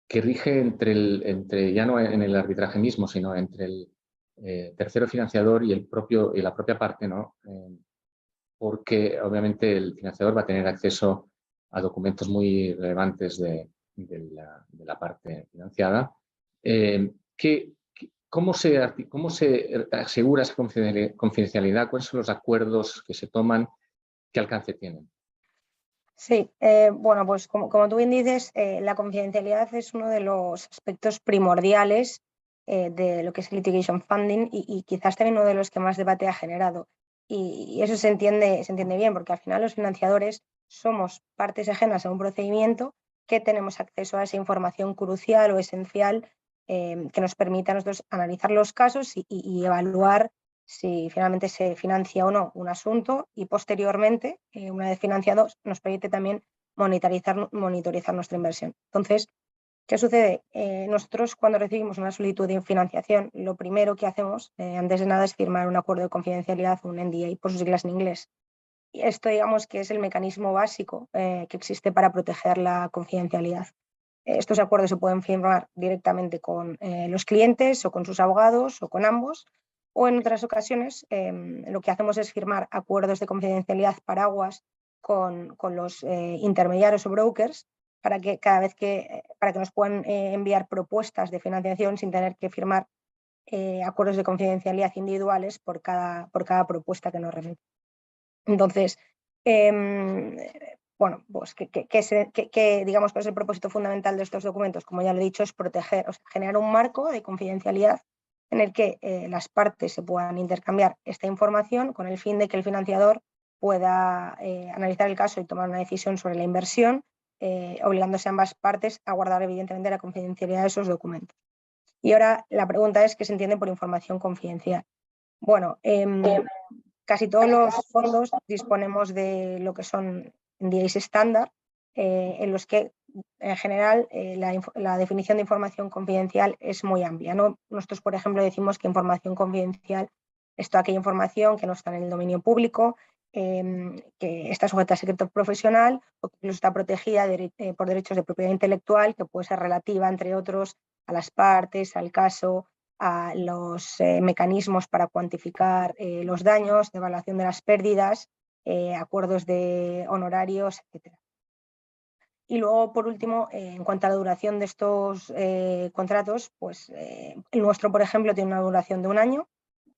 que rige entre ya no en el arbitraje mismo, sino entre el tercero financiador y la propia parte, ¿no? Porque obviamente el financiador va a tener acceso a documentos muy relevantes de la parte financiada. ¿Cómo se asegura esa confidencialidad? ¿Cuáles son los acuerdos que se toman? ¿Qué alcance tienen? Sí, bueno, pues como tú bien dices, la confidencialidad es uno de los aspectos primordiales de lo que es litigation funding y quizás también uno de los que más debate ha generado. Y eso se entiende bien, porque al final los financiadores somos partes ajenas a un procedimiento que tenemos acceso a esa información crucial o esencial que nos permite a nosotros analizar los casos y evaluar si finalmente se financia o no un asunto y posteriormente, una vez financiado, nos permite también monitorizar nuestra inversión. Entonces, ¿qué sucede? Nosotros cuando recibimos una solicitud de financiación, lo primero que hacemos, antes de nada, es firmar un acuerdo de confidencialidad, un NDA, por sus siglas en inglés. Y esto, digamos, que es el mecanismo básico que existe para proteger la confidencialidad. Estos acuerdos se pueden firmar directamente con los clientes o con sus abogados o con ambos, o en otras ocasiones lo que hacemos es firmar acuerdos de confidencialidad paraguas con los intermediarios o brokers para que nos puedan enviar propuestas de financiación sin tener que firmar acuerdos de confidencialidad individuales por cada propuesta que nos remiten. Entonces, bueno, pues que digamos que es el propósito fundamental de estos documentos, como ya lo he dicho, es proteger, o sea, generar un marco de confidencialidad en el que las partes se puedan intercambiar esta información con el fin de que el financiador pueda analizar el caso y tomar una decisión sobre la inversión, obligándose a ambas partes a guardar evidentemente la confidencialidad de esos documentos. Y ahora la pregunta es, ¿qué se entiende por información confidencial? Bueno, casi todos los fondos disponemos de lo que son NDAs estándar, en los que en general la definición de información confidencial es muy amplia, ¿no? Nosotros, por ejemplo, decimos que información confidencial es toda aquella información que no está en el dominio público, que está sujeta a secreto profesional o que incluso está protegida por derechos de propiedad intelectual, que puede ser relativa, entre otros, a las partes, al caso, a los mecanismos para cuantificar los daños, de evaluación de las pérdidas, acuerdos de honorarios, etc. Y luego, por último, en cuanto a la duración de estos contratos, pues el nuestro, por ejemplo, tiene una duración de 1 año.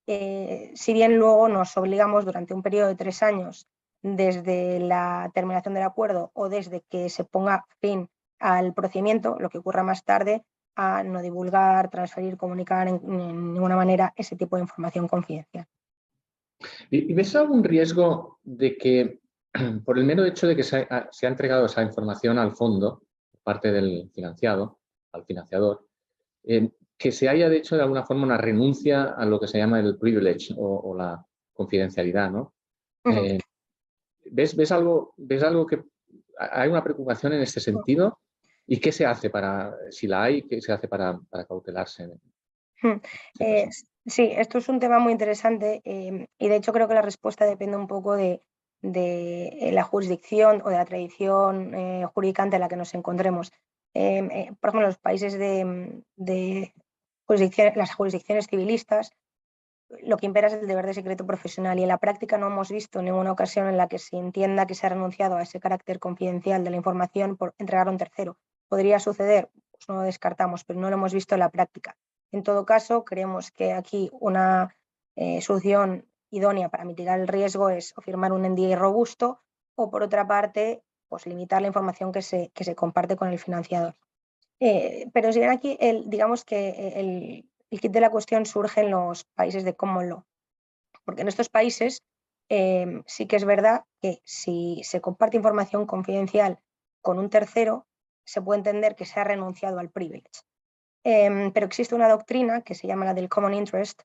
Si bien luego nos obligamos durante un periodo de 3 años desde la terminación del acuerdo o desde que se ponga fin al procedimiento, lo que ocurra más tarde, a no divulgar, transferir, comunicar en ninguna manera ese tipo de información confidencial. ¿Y ves algún riesgo de que, por el mero hecho de que se ha entregado esa información al fondo, por parte del financiado, al financiador, que se haya hecho de alguna forma una renuncia a lo que se llama el privilege o la confidencialidad, ¿no? ¿Ves algo que hay una preocupación en este sentido? ¿Y qué se hace si la hay, qué se hace para cautelarse? Sí, esto es un tema muy interesante y de hecho creo que la respuesta depende un poco de la jurisdicción o de la tradición jurídica ante la que nos encontremos. Por ejemplo, los países de las jurisdicciones civilistas, lo que impera es el deber de secreto profesional y en la práctica no hemos visto ninguna ocasión en la que se entienda que se ha renunciado a ese carácter confidencial de la información por entregar a un tercero. ¿Podría suceder? Pues no lo descartamos, pero no lo hemos visto en la práctica. En todo caso, creemos que aquí una solución idónea para mitigar el riesgo es o firmar un NDA robusto o, por otra parte, pues limitar la información que se comparte con el financiador. Pero si bien aquí, digamos que el kit de la cuestión surge en los países de common law, porque en estos países sí que es verdad que si se comparte información confidencial con un tercero, se puede entender que se ha renunciado al privilege. Pero existe una doctrina que se llama la del common interest,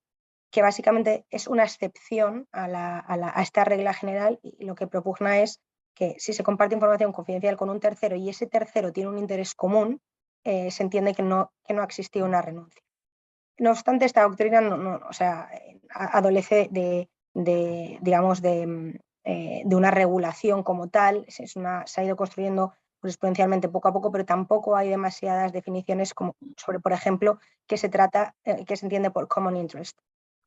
que básicamente es una excepción a esta regla general y lo que propugna es que si se comparte información confidencial con un tercero y ese tercero tiene un interés común, se entiende que no ha existido una renuncia. No obstante, esta doctrina adolece de una regulación como tal, se ha ido construyendo jurisprudencialmente poco a poco, pero tampoco hay demasiadas definiciones sobre, por ejemplo, qué se entiende por common interest.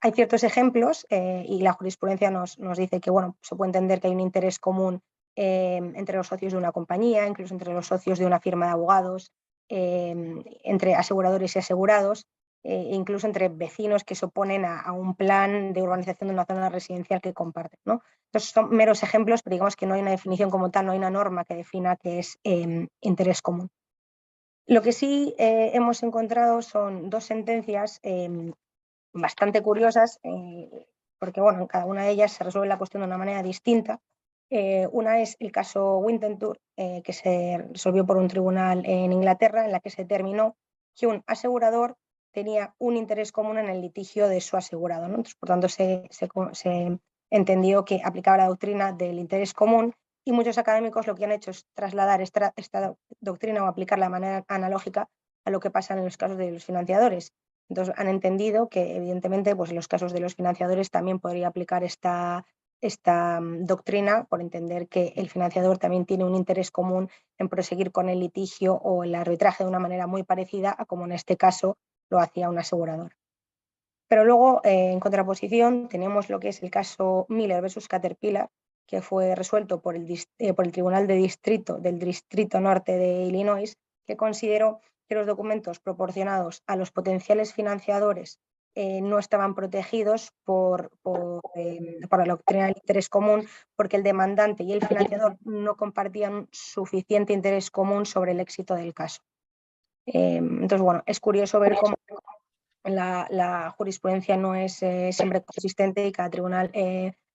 Hay ciertos ejemplos y la jurisprudencia nos dice que se puede entender que hay un interés común entre los socios de una compañía, incluso entre los socios de una firma de abogados, entre aseguradores y asegurados, incluso entre vecinos que se oponen a un plan de urbanización de una zona residencial que comparten, ¿no? Entonces son meros ejemplos, pero digamos que no hay una definición como tal, no hay una norma que defina qué es interés común. Lo que sí hemos encontrado son 2 sentencias bastante curiosas, porque en cada una de ellas se resuelve la cuestión de una manera distinta. Una es el caso Winterthur, que se resolvió por un tribunal en Inglaterra, en la que se determinó que un asegurador tenía un interés común en el litigio de su asegurado, ¿no? Entonces, por tanto, se entendió que aplicaba la doctrina del interés común y muchos académicos lo que han hecho es trasladar esta doctrina o aplicarla de manera analógica a lo que pasa en los casos de los financiadores. Entonces, han entendido que, evidentemente, pues en los casos de los financiadores también podría aplicar esta doctrina por entender que el financiador también tiene un interés común en proseguir con el litigio o el arbitraje de una manera muy parecida a como en este caso lo hacía un asegurador. Pero luego, en contraposición, tenemos lo que es el caso Miller versus Caterpillar, que fue resuelto por el Tribunal de Distrito del Distrito Norte de Illinois, que consideró que los documentos proporcionados a los potenciales financiadores no estaban protegidos por la doctrina del interés común, porque el demandante y el financiador no compartían suficiente interés común sobre el éxito del caso. Entonces, bueno, es curioso ver cómo la jurisprudencia no es siempre consistente y cada tribunal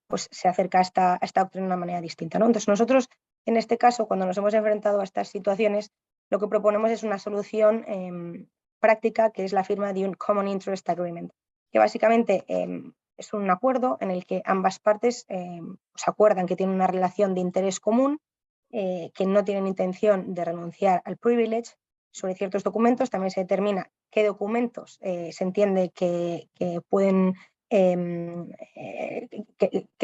pues se acerca a esta doctrina de una manera distinta, ¿no? Entonces, nosotros, en este caso, cuando nos hemos enfrentado a estas situaciones, lo que proponemos es una solución práctica, que es la firma de un Common Interest Agreement, que básicamente es un acuerdo en el que ambas partes se acuerdan que tienen una relación de interés común, que no tienen intención de renunciar al privilege sobre ciertos documentos. También se determina qué documentos se entiende que pueden, qué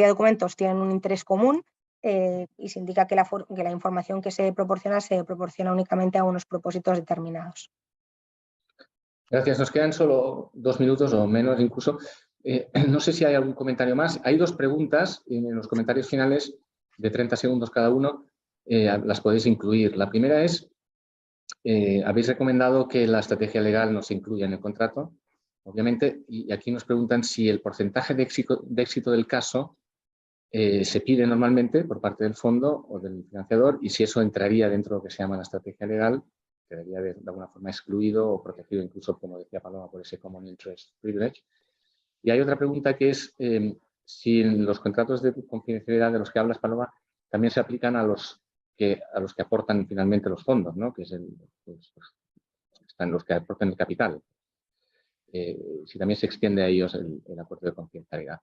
documentos tienen un interés común, y se indica que la información que se proporciona únicamente a unos propósitos determinados. Gracias. Nos quedan solo 2 minutos o menos incluso. No sé si hay algún comentario más. Hay 2 preguntas en los comentarios finales de 30 segundos cada uno. Las podéis incluir. La primera es, habéis recomendado que la estrategia legal no se incluya en el contrato, obviamente, y aquí nos preguntan si el porcentaje de éxito del caso se pide normalmente por parte del fondo o del financiador, y si eso entraría dentro de lo que se llama la estrategia legal, quedaría de alguna forma excluido o protegido, incluso, como decía Paloma, por ese Common Interest Privilege. Y hay otra pregunta que es si en los contratos de confidencialidad de los que hablas, Paloma, también se aplican a los que aportan finalmente los fondos, ¿no? Que están los que aportan el capital. Si también se extiende a ellos el acuerdo de confidencialidad.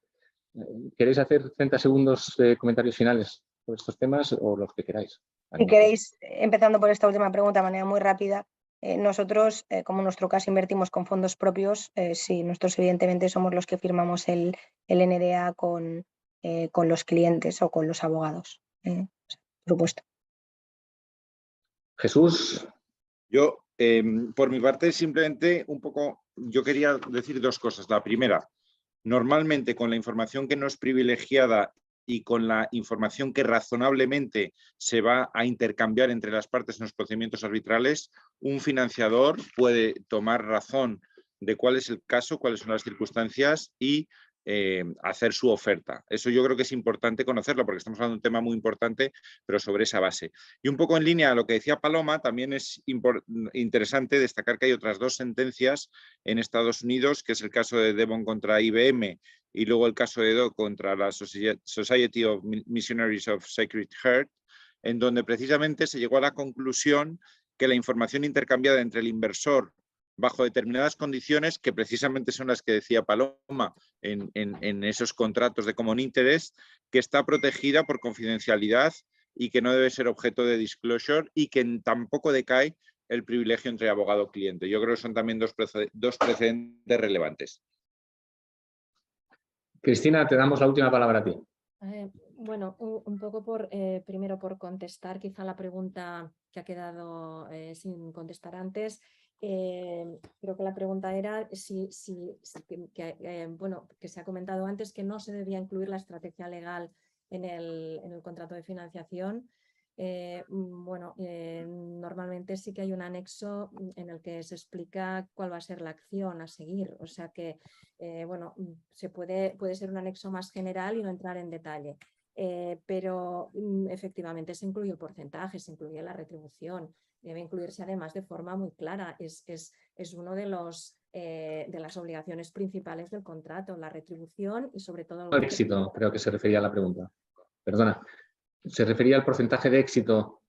¿Queréis hacer 30 segundos de comentarios finales sobre estos temas o los que queráis? Si queréis, empezando por esta última pregunta de manera muy rápida, nosotros, como en nuestro caso invertimos con fondos propios, sí, nosotros evidentemente somos los que firmamos el NDA con los clientes o con los abogados, por supuesto. Jesús. Yo, por mi parte, simplemente un poco, yo quería decir 2 cosas. La primera, normalmente con la información que no es privilegiada y con la información que razonablemente se va a intercambiar entre las partes en los procedimientos arbitrales, un financiador puede tomar razón de cuál es el caso, cuáles son las circunstancias y hacer su oferta. Eso yo creo que es importante conocerlo, porque estamos hablando de un tema muy importante, pero sobre esa base. Y un poco en línea a lo que decía Paloma, también es interesante destacar que hay otras 2 sentencias en Estados Unidos, que es el caso de Devon contra IBM y luego el caso de Doe contra la Society of Missionaries of Sacred Heart, en donde precisamente se llegó a la conclusión que la información intercambiada entre el inversor bajo determinadas condiciones, que precisamente son las que decía Paloma en esos contratos de common interest, que está protegida por confidencialidad y que no debe ser objeto de disclosure y que tampoco decae el privilegio entre abogado-cliente. Yo creo que son también 2 precedentes relevantes. Cristina, te damos la última palabra a ti. Bueno, un poco primero por contestar quizá la pregunta que ha quedado sin contestar antes. Creo que la pregunta era bueno, que se ha comentado antes que no se debía incluir la estrategia legal en el contrato de financiación. Normalmente sí que hay un anexo en el que se explica cuál va a ser la acción a seguir, o sea que puede ser un anexo más general y no entrar en detalle. Pero efectivamente se incluye el porcentaje, se incluye la retribución, debe incluirse además de forma muy clara. Es uno de las obligaciones principales del contrato, la retribución y sobre todo el éxito, creo que se refería a la pregunta. Perdona, se refería al porcentaje de éxito,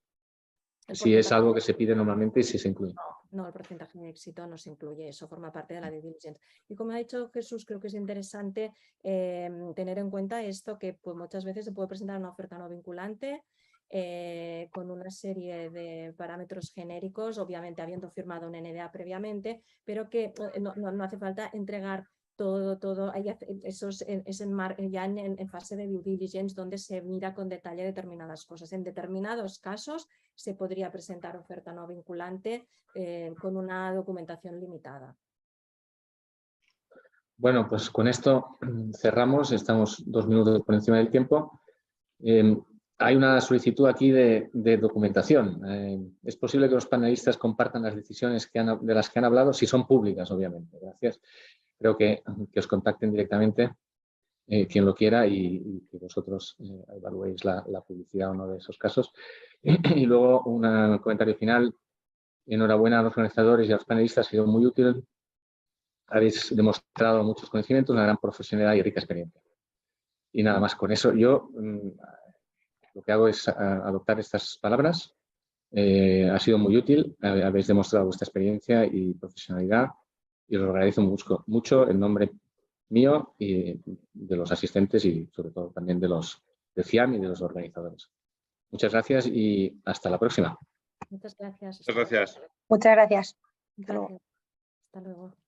si es algo que se pide normalmente y si se incluye. No, el porcentaje de éxito no se incluye, eso forma parte de la due diligence. Y como ha dicho Jesús, creo que es interesante tener en cuenta esto, que pues, muchas veces se puede presentar una oferta no vinculante con una serie de parámetros genéricos, obviamente habiendo firmado un NDA previamente, pero que no hace falta entregar todo, eso es ya en fase de due diligence, donde se mira con detalle determinadas cosas. En determinados casos se podría presentar oferta no vinculante con una documentación limitada. Bueno, pues con esto cerramos, estamos 2 minutos por encima del tiempo. Hay una solicitud aquí de documentación. ¿Es posible que los panelistas compartan las decisiones de las que han hablado? Si son públicas, obviamente. Gracias. creo que os contacten directamente quien lo quiera y que vosotros evaluéis la publicidad o no de esos casos. Y luego un comentario final. Enhorabuena a los organizadores y a los panelistas, ha sido muy útil. Habéis demostrado muchos conocimientos, una gran profesionalidad y rica experiencia. Y nada más con eso. Yo lo que hago es adoptar estas palabras. Ha sido muy útil, habéis demostrado vuestra experiencia y profesionalidad y os lo agradezco mucho en nombre mío y de los asistentes y sobre todo también del CIAM y de los organizadores. Muchas gracias y hasta la próxima. Muchas gracias. Muchas gracias. Muchas gracias. Hasta luego. Hasta luego.